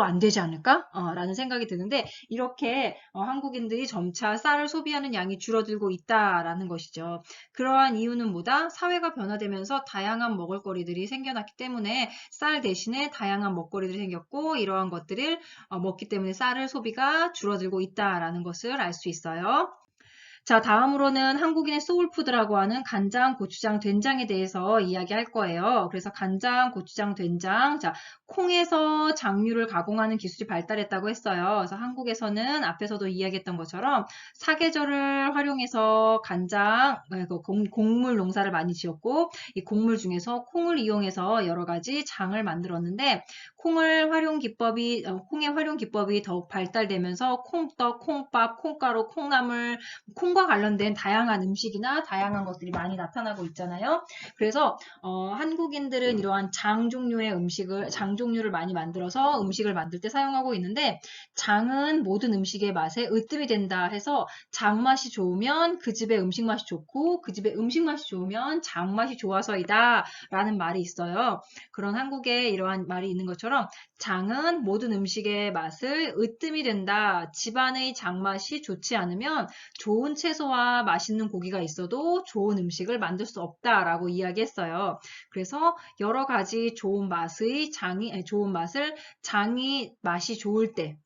안 되지 않을까? 라는 생각이 드는데 이렇게 한국인들이 점차 쌀을 소비하는 양이 줄어들고 있다라는 것이죠. 그러한 이유는 뭐다? 사회가 변화되면서 다양한 먹을거리들이 생겨났기 때문에 쌀 대신에 다양한 먹거리들이 생겼고 이러한 것들을 먹기 때문에 쌀을 소비가 줄어들고 있다라는 것을 알 수 있어요. 자, 다음으로는 한국인의 소울푸드라고 하는 간장, 고추장, 된장에 대해서 이야기할 거예요. 그래서 간장, 고추장, 된장. 자, 콩에서 장류를 가공하는 기술이 발달했다고 했어요. 그래서 한국에서는 앞에서도 이야기했던 것처럼 사계절을 활용해서 간장, 곡물 농사를 많이 지었고 이 곡물 중에서 콩을 이용해서 여러 가지 장을 만들었는데 콩의 활용 기법이 더욱 발달되면서 콩떡, 콩밥, 콩가루, 콩나물, 콩과 관련된 다양한 음식이나 다양한 것들이 많이 나타나고 있잖아요. 그래서 한국인들은 이러한 장 종류를 많이 만들어서 음식을 만들 때 사용하고 있는데 장은 모든 음식의 맛에 으뜸이 된다 해서 장 맛이 좋으면 그 집의 음식 맛이 좋고 그 집의 음식 맛이 좋으면 장 맛이 좋아서이다 라는 말이 있어요. 그런 한국에 이러한 말이 있는 것처럼 장은 모든 음식의 맛을 으뜸이 된다. 집안의 장맛이 좋지 않으면 좋은 채소와 맛있는 고기가 있어도 좋은 음식을 만들 수 없다라고 이야기했어요. 그래서 여러 가지 좋은 맛을 장이 맛이 좋을 때,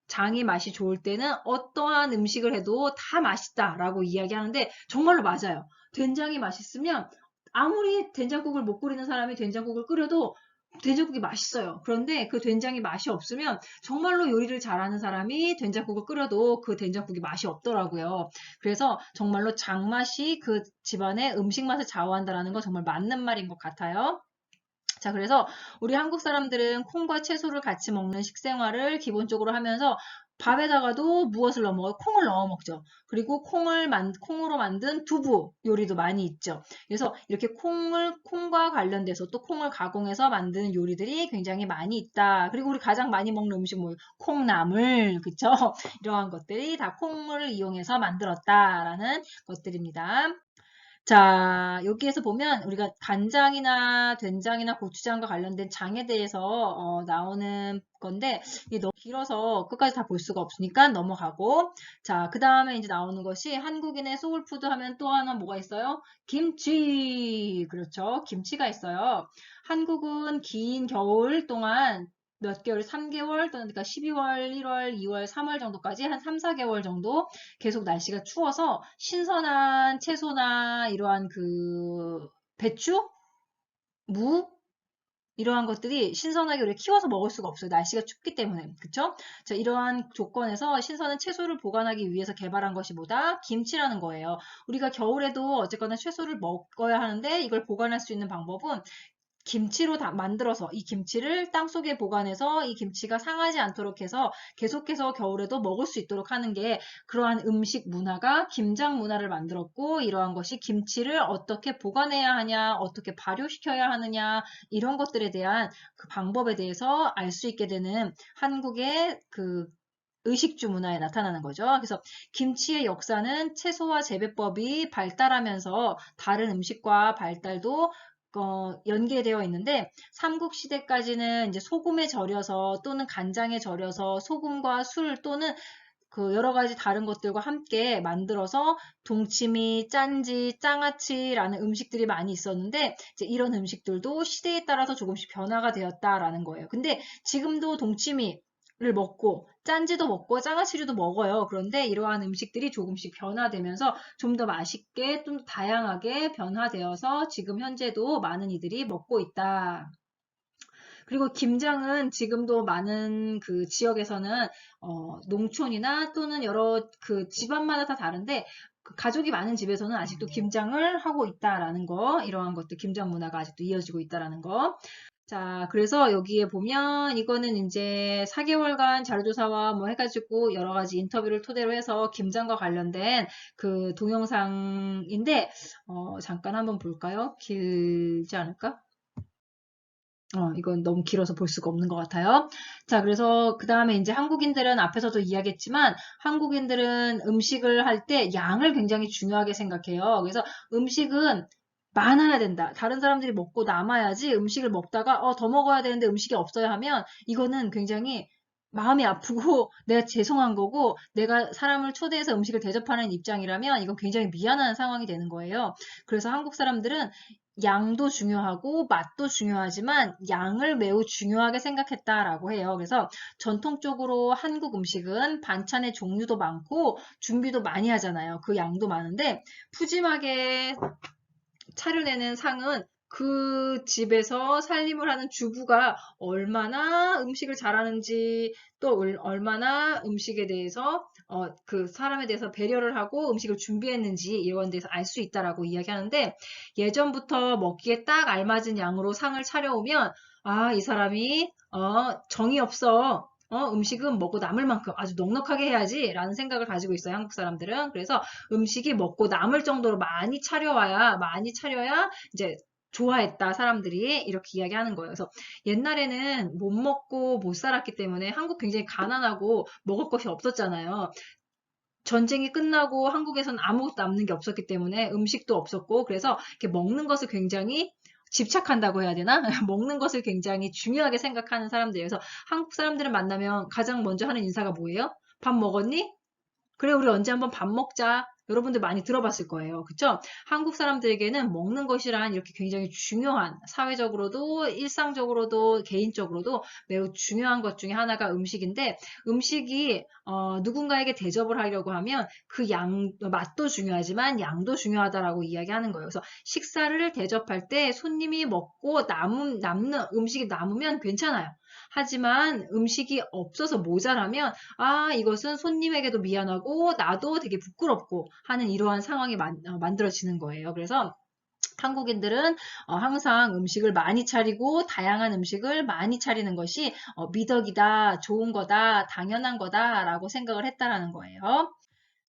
장이 맛이 좋을 때는 어떠한 음식을 해도 다 맛있다라고 이야기하는데 정말로 맞아요. 된장이 맛있으면 아무리 된장국을 못 끓이는 사람이 된장국을 끓여도 된장국이 맛있어요. 그런데 그 된장이 맛이 없으면 정말로 요리를 잘하는 사람이 된장국을 끓여도 그 된장국이 맛이 없더라고요. 그래서 정말로 장맛이 그 집안의 음식 맛을 좌우한다는 거 정말 맞는 말인 것 같아요. 자, 그래서 우리 한국 사람들은 콩과 채소를 같이 먹는 식생활을 기본적으로 하면서 밥에다가도 무엇을 넣어 먹어요? 콩을 넣어 먹죠. 그리고 콩으로 만든 두부 요리도 많이 있죠. 그래서 이렇게 콩과 관련돼서 또 콩을 가공해서 만드는 요리들이 굉장히 많이 있다. 그리고 우리 가장 많이 먹는 음식 뭐예요? 콩나물, 그쵸? 이러한 것들이 다 콩을 이용해서 만들었다라는 것들입니다. 자, 여기에서 보면 우리가 간장이나 된장이나 고추장과 관련된 장에 대해서 나오는 건데 이게 너무 길어서 끝까지 다 볼 수가 없으니까 넘어가고 자, 그 다음에 이제 나오는 것이 한국인의 소울푸드 하면 또 하나 뭐가 있어요? 김치! 그렇죠. 김치가 있어요. 한국은 긴 겨울 동안 몇 개월, 3개월 또는 그러니까 12월, 1월, 2월, 3월 정도까지 한 3, 4개월 정도 계속 날씨가 추워서 신선한 채소나 이러한 그 배추, 무 이러한 것들이 신선하게 우리가 키워서 먹을 수가 없어요. 날씨가 춥기 때문에. 그쵸? 자, 이러한 조건에서 신선한 채소를 보관하기 위해서 개발한 것이 뭐다? 김치라는 거예요. 우리가 겨울에도 어쨌거나 채소를 먹어야 하는데 이걸 보관할 수 있는 방법은 김치로 만들어서 이 김치를 땅속에 보관해서 이 김치가 상하지 않도록 해서 계속해서 겨울에도 먹을 수 있도록 하는 게 그러한 음식 문화가 김장 문화를 만들었고 이러한 것이 김치를 어떻게 보관해야 하냐, 어떻게 발효시켜야 하느냐 이런 것들에 대한 그 방법에 대해서 알 수 있게 되는 한국의 그 의식주 문화에 나타나는 거죠. 그래서 김치의 역사는 채소와 재배법이 발달하면서 다른 음식과 발달도 연계되어 있는데 삼국시대까지는 이제 소금에 절여서 또는 간장에 절여서 소금과 술 또는 그 여러 가지 다른 것들과 함께 만들어서 동치미, 짠지, 장아찌라는 음식들이 많이 있었는데 이제 이런 음식들도 시대에 따라서 조금씩 변화가 되었다라는 거예요. 근데 지금도 동치미 를 먹고 짠지도 먹고 장아찌도 먹어요. 그런데 이러한 음식들이 조금씩 변화되면서 좀 더 맛있게 좀 다양하게 변화되어서 지금 현재도 많은 이들이 먹고 있다. 그리고 김장은 지금도 많은 그 지역에서는 농촌이나 또는 여러 그 집안마다 다 다른데 그 가족이 많은 집에서는 아직도 김장을 하고 있다라는 거, 이러한 것들 김장 문화가 아직도 이어지고 있다라는 거. 자, 그래서 여기에 보면 이거는 이제 4개월간 자료조사와 뭐 해가지고 여러 가지 인터뷰를 토대로 해서 김장과 관련된 그 동영상인데, 잠깐 한번 볼까요? 길지 않을까? 이건 너무 길어서 볼 수가 없는 것 같아요. 자, 그래서 그 다음에 이제 한국인들은 앞에서도 이야기했지만 한국인들은 음식을 할 때 양을 굉장히 중요하게 생각해요. 그래서 음식은 많아야 된다. 다른 사람들이 먹고 남아야지 음식을 먹다가 더 먹어야 되는데 음식이 없어야 하면 이거는 굉장히 마음이 아프고 내가 죄송한 거고 내가 사람을 초대해서 음식을 대접하는 입장이라면 이건 굉장히 미안한 상황이 되는 거예요. 그래서 한국 사람들은 양도 중요하고 맛도 중요하지만 양을 매우 중요하게 생각했다라고 해요. 그래서 전통적으로 한국 음식은 반찬의 종류도 많고 준비도 많이 하잖아요. 그 양도 많은데 푸짐하게 차려내는 상은 그 집에서 살림을 하는 주부가 얼마나 음식을 잘하는지 또 얼마나 음식에 대해서 그 사람에 대해서 배려를 하고 음식을 준비했는지 이런 데서 알 수 있다라고 이야기하는데 예전부터 먹기에 딱 알맞은 양으로 상을 차려오면 이 사람이 정이 없어. 음식은 먹고 남을 만큼 아주 넉넉하게 해야지 라는 생각을 가지고 있어요. 한국 사람들은. 그래서 음식이 먹고 남을 정도로 많이 차려야 이제 좋아했다 사람들이 이렇게 이야기하는 거예요. 그래서 옛날에는 못 먹고 못 살았기 때문에 한국 굉장히 가난하고 먹을 것이 없었잖아요. 전쟁이 끝나고 한국에서는 아무것도 남는 게 없었기 때문에 음식도 없었고 그래서 이렇게 먹는 것을 굉장히 집착한다고 해야 되나? 먹는 것을 굉장히 중요하게 생각하는 사람들이에요. 그래서 한국 사람들을 만나면 가장 먼저 하는 인사가 뭐예요? 밥 먹었니? 그래, 우리 언제 한번 밥 먹자. 여러분들 많이 들어봤을 거예요. 그쵸? 한국 사람들에게는 먹는 것이란 이렇게 굉장히 중요한, 사회적으로도, 일상적으로도, 개인적으로도 매우 중요한 것 중에 하나가 음식인데, 음식이, 누군가에게 대접을 하려고 하면 그 맛도 중요하지만 양도 중요하다라고 이야기하는 거예요. 그래서 식사를 대접할 때 손님이 먹고 남는 음식이 남으면 괜찮아요. 하지만 음식이 없어서 모자라면 이것은 손님에게도 미안하고 나도 되게 부끄럽고 하는 이러한 상황이 만들어지는 거예요. 그래서 한국인들은 항상 음식을 많이 차리고 다양한 음식을 많이 차리는 것이 미덕이다, 좋은 거다, 당연한 거다라고 생각을 했다라는 거예요.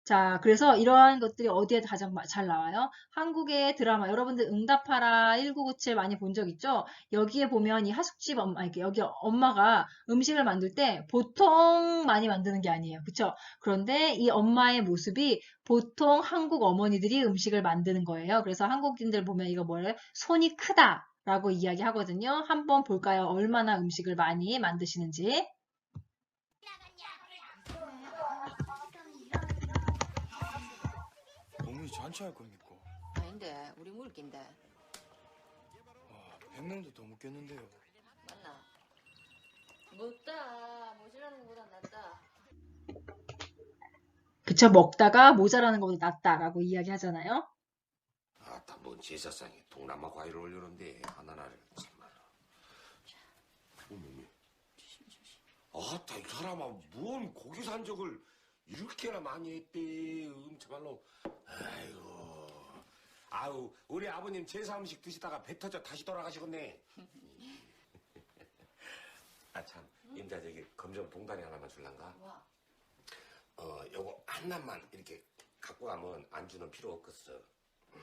자, 그래서 이러한 것들이 어디에 가장 잘 나와요? 한국의 드라마, 여러분들 응답하라 1997 많이 본 적 있죠? 여기에 보면 이 하숙집 엄마, 이렇게 여기 엄마가 음식을 만들 때 보통 많이 만드는 게 아니에요. 그쵸? 그런데 이 엄마의 모습이 보통 한국 어머니들이 음식을 만드는 거예요. 그래서 한국인들 보면 이거 뭐래? 손이 크다 라고 이야기하거든요. 한번 볼까요? 얼마나 음식을 많이 만드시는지. 어머니 잔치할 겁니까? 아닌데 우리 물긴데. 100명도 더 묻겠는데요. 맞나? 못다 모자라는 것보다 낫다. 그쵸? 먹다가 모자라는 것보다 낫다라고 이야기하잖아요. 아따 뭔 제사상에 동남아 과일을 올려놓은데 하나나를 참말로. 어머니. 아따 이 사람아 뭔 고기 산적을 이렇게나 많이 했대. 참말로. 아이고. 아우 우리 아버님 제사 음식 드시다가 배 터져 다시 돌아가시겠네. 아 참 임자 저기 검정 봉다리 하나만 줄란가? 와. 요거 하나만 이렇게 갖고 가면 안주는 필요 없겠어.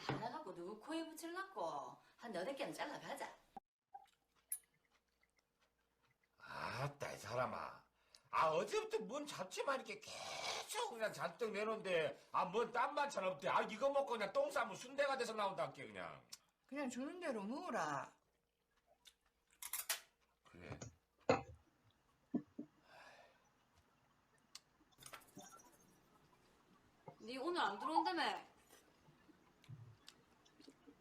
하나 갖고 누구 코에 붙일라고 한 8개는 잘라가자. 아따 이 사람아. 어제부터 뭔 잡지만 이렇게 계속 그냥 잔뜩 내놓은데 뭔 딴 반찬 없대. 이거 먹고 그냥 똥 싸면 순대가 돼서 나온다 할게 그냥. 그냥 주는 대로 먹어라. 그래. 네 오늘 안 들어온다며?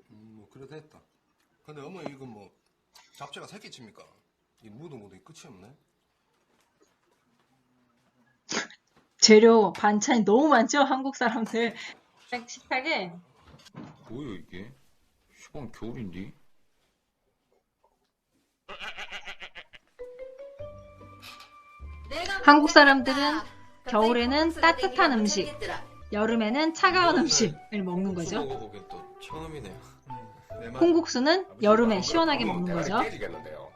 뭐 그래도 했다. 근데 어머니 이거 뭐 잡채가 3개칩니까? 이 무도 끝이 없네. 재료, 반찬이 너무 많죠? 한국 사람들. 식탁에 뭐야 이게? 시방 겨울인데? 한국 사람들은 겨울에는 따뜻한 음식, 여름에는 차가운 음식을 먹는 거죠. 먹어보긴 또 처음이네요. 콩국수는 여름에 시원하게 먹는 거죠. 깨지겠는데요.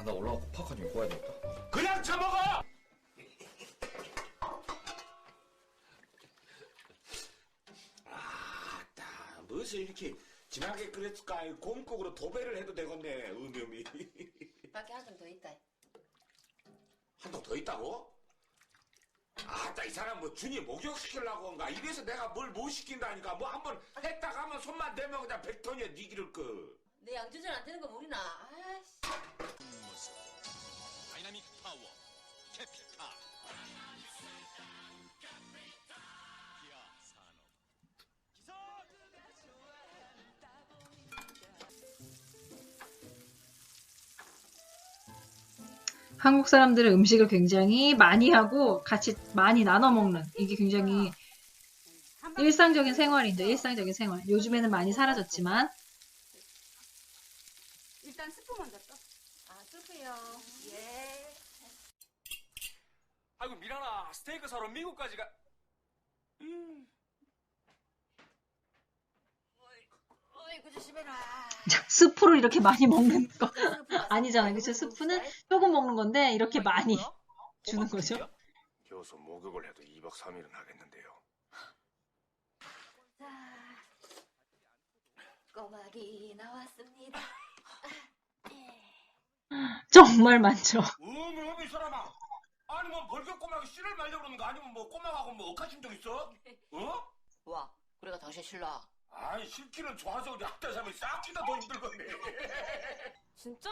나 올라가고 파카 좀 입고 와야 되겠다. 그냥 처먹어! 아따 무엇을 이렇게 진하게 끓였을까? 곰국으로 도배를 해도 되겠네. 음염이. 밖에 한 점 더 있다. 한 통 더 있다고? 아따 이 사람 뭐 준이 목욕시키려고 한가? 이래서 내가 뭘 못 시킨다니까. 뭐 한번 했다 가면 손만 대면 그냥 100톤이야 니 기를 거. 내 양조절 안 되는 거 모르나? 아이씨. 다이나믹 파워 캐피타 기아 산업 한국 사람들은 음식을 굉장히 많이 하고 같이 많이 나눠 먹는 이게 굉장히 일상적인 생활인데 일상적인 생활. 요즘에는 많이 사라졌지만 일단 스프 먼저 떠. 슬프요. 예. 아이고 미란아 스테이크 사러 미국까지 가 어이구 조심해라. 스프를 이렇게 많이 먹는 거 아니잖아요. 그쵸? 스프는 조금 먹는 건데 이렇게 많이 주는 거죠. 교수 목욕을 해도 2박 3일은 하겠는데요. 자, 꼬막이 나왔습니다. 정말 많죠. 이 사람아. 아니 뭐 벌써 꼬막이 씨를 말려 그러는 거 아니면 뭐 꼬막하고 뭐 억하신 적 있어? 어? 와, 그래가 당신 신랑. 아이 싫기는 좋아서 우리 앞에 사람이 싹지가 더 힘들겠네. 진짜?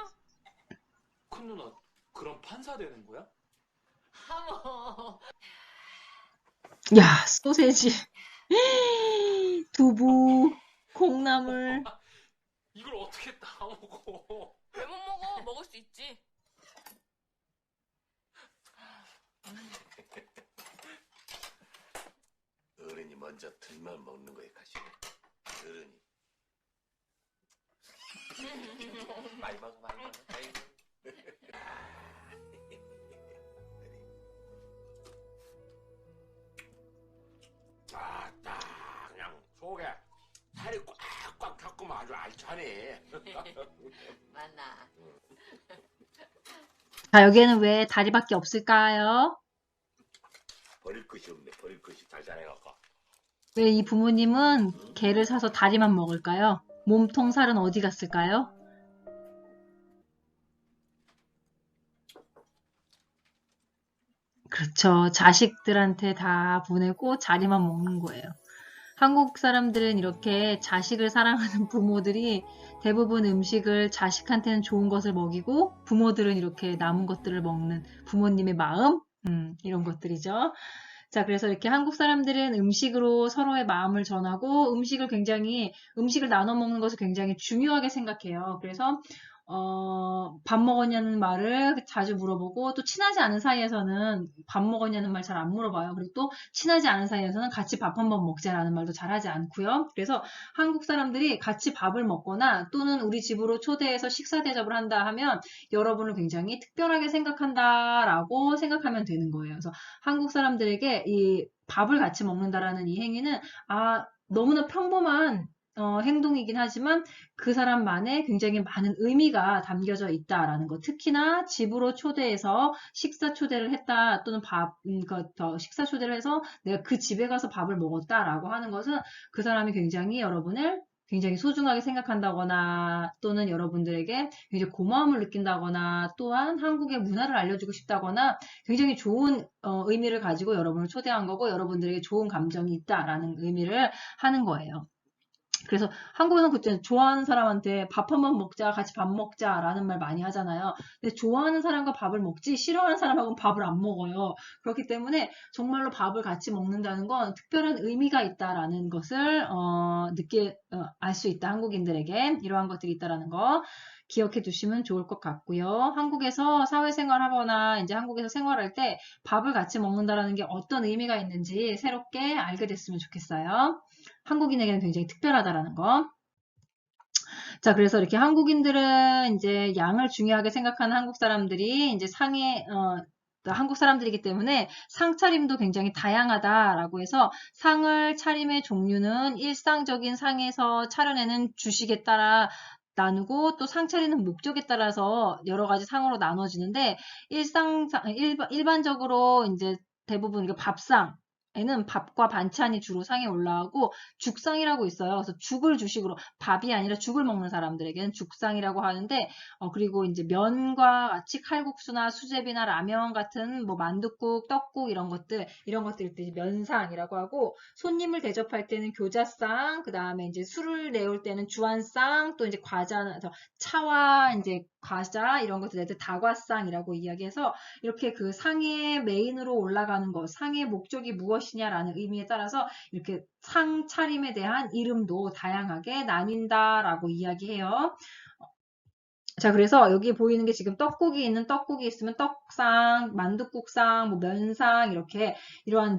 큰 누나 그럼 판사 되는 거야? 하모. 야, 소세지, 두부, 콩나물. 이걸 어떻게 다 먹어? 왜 못 먹어? 먹을 수 있지. 어른이 먼저 들만 먹는 거에 가시네. 어른이. 많이 먹어, 많이 먹어. 아이고. 아따, 그냥 속에 살이 꽉꽉 찼구만 아주 알차네. 맞나? 자, 여기에는 왜 다리밖에 없을까요? 버릴 것이 없네. 버릴 것이 잘 자라갖고. 왜 이 부모님은 게를 사서 다리만 먹을까요? 몸통 살은 어디 갔을까요? 그렇죠. 자식들한테 다 보내고 자리만 먹는 거예요. 한국 사람들은 이렇게 자식을 사랑하는 부모들이 대부분 음식을 자식한테는 좋은 것을 먹이고 부모들은 이렇게 남은 것들을 먹는 부모님의 마음? 이런 것들이죠. 자, 그래서 이렇게 한국 사람들은 음식으로 서로의 마음을 전하고 음식을 나눠 먹는 것을 굉장히 중요하게 생각해요. 그래서 밥 먹었냐는 말을 자주 물어보고, 또 친하지 않은 사이에서는 밥 먹었냐는 말 잘 안 물어봐요. 그리고 또 친하지 않은 사이에서는 같이 밥 한번 먹자라는 말도 잘 하지 않고요. 그래서 한국 사람들이 같이 밥을 먹거나 또는 우리 집으로 초대해서 식사 대접을 한다 하면 여러분을 굉장히 특별하게 생각한다라고 생각하면 되는 거예요. 그래서 한국 사람들에게 이 밥을 같이 먹는다라는 이 행위는 너무나 평범한 행동이긴 하지만 그 사람만의 굉장히 많은 의미가 담겨져 있다라는 것. 특히나 집으로 초대해서 식사 초대를 했다 또는 식사 초대를 해서 내가 그 집에 가서 밥을 먹었다라고 하는 것은 그 사람이 굉장히 여러분을 굉장히 소중하게 생각한다거나 또는 여러분들에게 굉장히 고마움을 느낀다거나 또한 한국의 문화를 알려주고 싶다거나 굉장히 좋은 의미를 가지고 여러분을 초대한 거고 여러분들에게 좋은 감정이 있다라는 의미를 하는 거예요. 그래서 한국에서는 그때 좋아하는 사람한테 밥 한번 먹자, 같이 밥 먹자라는 말 많이 하잖아요. 근데 좋아하는 사람과 밥을 먹지 싫어하는 사람하고는 밥을 안 먹어요. 그렇기 때문에 정말로 밥을 같이 먹는다는 건 특별한 의미가 있다라는 것을 알 수 있다. 한국인들에게 이러한 것들이 있다라는 거 기억해 두시면 좋을 것 같고요. 한국에서 사회생활 하거나 이제 한국에서 생활할 때 밥을 같이 먹는다라는 게 어떤 의미가 있는지 새롭게 알게 됐으면 좋겠어요. 한국인에게는 굉장히 특별하다라는 거. 자, 그래서 이렇게 한국인들은 이제 양을 중요하게 생각하는 한국 사람들이 이제 한국 사람들이기 때문에 상차림도 굉장히 다양하다라고 해서 상을 차림의 종류는 일상적인 상에서 차려내는 주식에 따라 나누고 또 상 차리는 목적에 따라서 여러 가지 상으로 나눠지는데 일반적으로 이제 대부분 이게 밥상에는 밥과 반찬이 주로 상에 올라가고 죽상이라고 있어요. 그래서 죽을 주식으로 밥이 아니라 죽을 먹는 사람들에게는 죽상이라고 하는데 그리고 이제 면과 같이 칼국수나 수제비나 라면 같은 뭐 만둣국, 떡국 이런 것들 이제 면상이라고 하고 손님을 대접할 때는 교자상, 그다음에 이제 술을 내올 때는 주안상, 또 이제 차와 이제 과자 이런 것들 다과상이라고 이야기해서 이렇게 그 상의 메인으로 올라가는 것, 상의 목적이 무엇이냐라는 의미에 따라서 이렇게 상 차림에 대한 이름도 다양하게 나뉜다라고 이야기해요. 자, 그래서 여기 보이는 게 지금 떡국이 있으면 떡상, 만둣국상, 뭐 면상 이렇게 이러한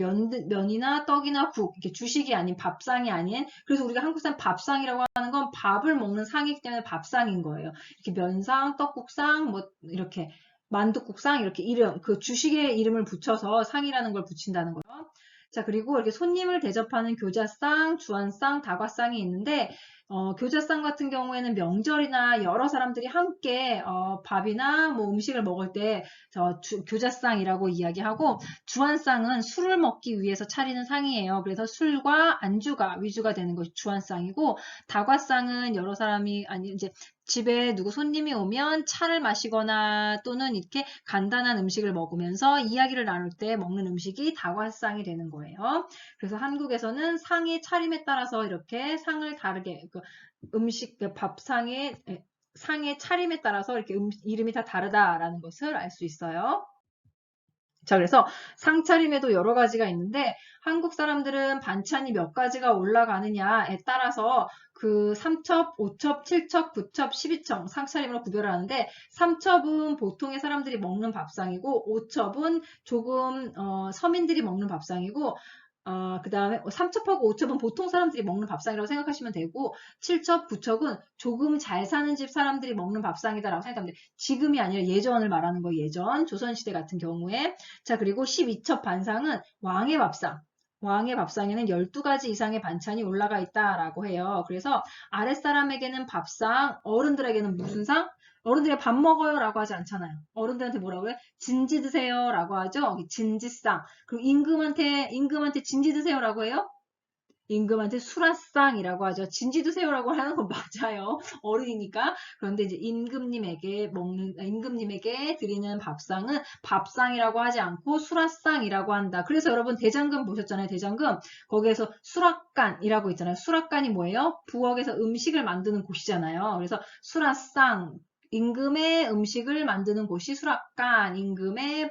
면이나 떡이나 국, 이렇게 주식이 아닌 밥상이 아닌 그래서 우리가 한국산 밥상이라고 하는 건 밥을 먹는 상이기 때문에 밥상인 거예요. 이렇게 면상, 떡국상, 뭐 이렇게 만둣국상 이렇게 그 주식의 이름을 붙여서 상이라는 걸 붙인다는 거예요. 자, 그리고 이렇게 손님을 대접하는 교자상, 주안상, 다과상이 있는데 교자상 같은 경우에는 명절이나 여러 사람들이 함께 밥이나 뭐 음식을 먹을 때 교자상이라고 이야기하고, 주안상은 술을 먹기 위해서 차리는 상이에요. 그래서 술과 안주가 위주가 되는 것이 주안상이고, 다과상은 여러 사람이 이제 집에 누구 손님이 오면 차를 마시거나 또는 이렇게 간단한 음식을 먹으면서 이야기를 나눌 때 먹는 음식이 다과상이 되는 거예요. 그래서 한국에서는 상의 차림에 따라서 이렇게 상을 다르게, 밥상의 상의 차림에 따라서 이렇게 이름이 다 다르다라는 것을 알 수 있어요. 자, 그래서 상차림에도 여러 가지가 있는데, 한국 사람들은 반찬이 몇 가지가 올라가느냐에 따라서 그 3첩, 5첩, 7첩, 9첩, 12첩 상차림으로 구별을 하는데, 3첩은 보통의 사람들이 먹는 밥상이고, 5첩은 조금 서민들이 먹는 밥상이고, 그 다음에 3첩하고 5첩은 보통 사람들이 먹는 밥상이라고 생각하시면 되고, 7첩, 9첩은 조금 잘 사는 집 사람들이 먹는 밥상이다라고 생각하면 돼요. 지금이 아니라 예전을 말하는 거예요. 예전 조선시대 같은 경우에. 자, 그리고 12첩 반상은 왕의 밥상. 왕의 밥상에는 12가지 이상의 반찬이 올라가 있다라고 해요. 그래서 아랫사람에게는 밥상, 어른들에게는 무슨 상? 어른들이 밥 먹어요 라고 하지 않잖아요. 어른들한테 뭐라고 해요? 진지 드세요 라고 하죠. 진지상. 그리고 임금한테 진지 드세요 라고 해요? 임금한테 수라상이라고 하죠. 진지 드세요라고 하는 건 맞아요. 어른이니까. 그런데 이제 임금님에게 드리는 밥상은 밥상이라고 하지 않고 수라상이라고 한다. 그래서 여러분 대장금 보셨잖아요. 대장금. 거기에서 수락관이라고 있잖아요. 수락관이 뭐예요? 부엌에서 음식을 만드는 곳이잖아요. 그래서 수라상. 임금의 음식을 만드는 곳이 수락관, 임금이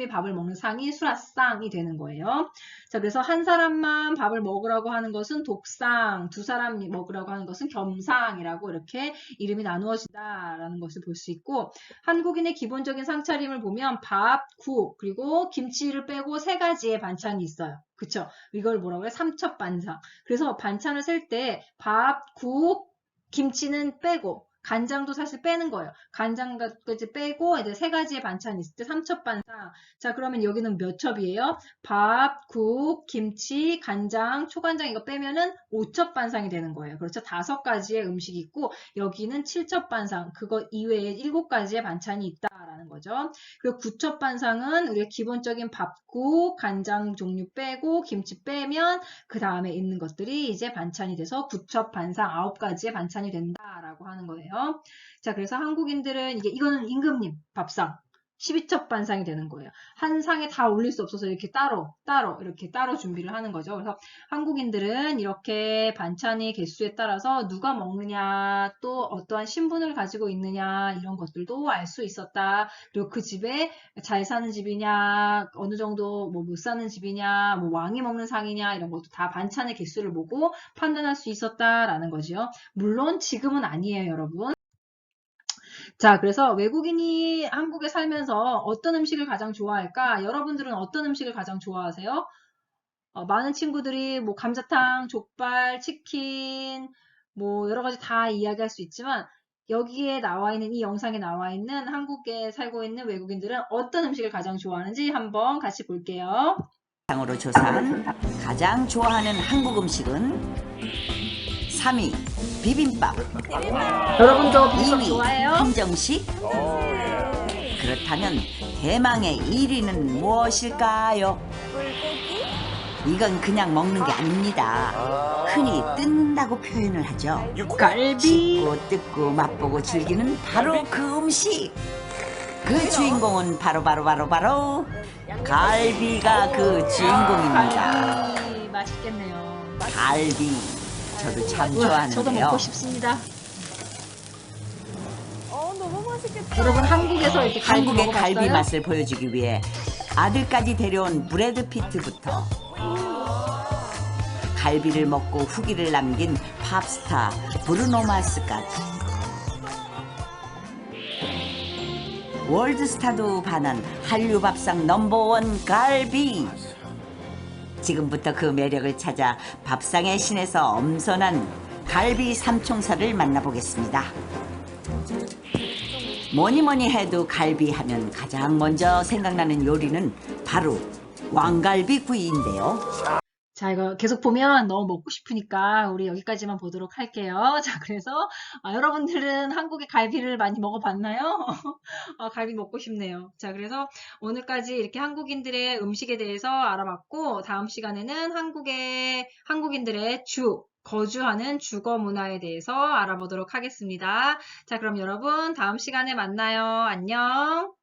밥을 먹는 상이 수라상이 되는 거예요. 자, 그래서 한 사람만 밥을 먹으라고 하는 것은 독상, 두 사람이 먹으라고 하는 것은 겸상이라고 이렇게 이름이 나누어진다라는 것을 볼 수 있고, 한국인의 기본적인 상차림을 보면 밥, 국, 그리고 김치를 빼고 3가지의 반찬이 있어요. 그쵸? 이걸 뭐라고 해요? 3첩 반상. 그래서 반찬을 셀 때 밥, 국, 김치는 빼고, 간장도 사실 빼는 거예요. 간장까지 빼고 이제 3가지의 반찬이 있을 때 3첩 반상. 자, 그러면 여기는 몇 첩이에요? 밥, 국, 김치, 간장, 초간장 이거 빼면은 5첩 반상이 되는 거예요. 그렇죠? 5가지의 음식이 있고, 여기는 7첩 반상. 그거 이외에 7가지의 반찬이 있다라는 거죠. 그리고 9첩 반상은 우리가 기본적인 밥, 국, 간장 종류 빼고 김치 빼면 그 다음에 있는 것들이 이제 반찬이 돼서 9첩 반상 9가지의 반찬이 된다라고 하는 거예요. 자, 그래서 한국인들은 이거는 임금님 밥상 12첩 반상이 되는 거예요. 한 상에 다 올릴 수 없어서 이렇게 따로 준비를 하는 거죠. 그래서 한국인들은 이렇게 반찬의 개수에 따라서 누가 먹느냐, 또 어떠한 신분을 가지고 있느냐 이런 것들도 알 수 있었다. 그리고 그 집에 잘 사는 집이냐, 어느 정도 못 사는 집이냐, 왕이 먹는 상이냐 이런 것도 다 반찬의 개수를 보고 판단할 수 있었다라는 거죠. 물론 지금은 아니에요, 여러분. 자, 그래서 외국인이 한국에 살면서 어떤 음식을 가장 좋아할까? 여러분들은 어떤 음식을 가장 좋아하세요? 많은 친구들이 뭐 감자탕, 족발, 치킨, 뭐 여러 가지 다 이야기할 수 있지만, 여기에 나와 있는 이 영상에 나와 있는 한국에 살고 있는 외국인들은 어떤 음식을 가장 좋아하는지 한번 같이 볼게요. 으로 조사한 가장 좋아하는 한국 음식은 3위 비빔밥, 여러분도 비빔밥 2위 좋아해요? 한정식. 그렇다면 대망의 1위는 무엇일까요? 이건 그냥 먹는 게 아닙니다. 흔히 뜯는다고 표현을 하죠. 갈비. 씹고 뜯고 맛보고 즐기는 바로 그 음식. 그 주인공은 바로 갈비가 그 주인공입니다. 갈비 맛있겠네요. 갈비 저도 참 저도 좋아하는데요. 먹고 싶습니다. 너무 맛있겠다. 여러분 한국에서 이렇게 갈비 한국의 먹어봤어요? 갈비 맛을 보여주기 위해 아들까지 데려온 브래드 피트부터 갈비를 먹고 후기를 남긴 팝스타 브루노 마스까지 월드스타도 반한 한류 밥상 넘버원 갈비. 지금부터 그 매력을 찾아 밥상의 신에서 엄선한 갈비 삼총사를 만나보겠습니다. 뭐니 해도 갈비 하면 가장 먼저 생각나는 요리는 바로 왕갈비 구이인데요. 자, 이거 계속 보면 너무 먹고 싶으니까 우리 여기까지만 보도록 할게요. 자, 그래서 여러분들은 한국의 갈비를 많이 먹어봤나요? 갈비 먹고 싶네요. 자, 그래서 오늘까지 이렇게 한국인들의 음식에 대해서 알아봤고, 다음 시간에는 한국인들의 거주하는 주거 문화에 대해서 알아보도록 하겠습니다. 자, 그럼 여러분 다음 시간에 만나요. 안녕.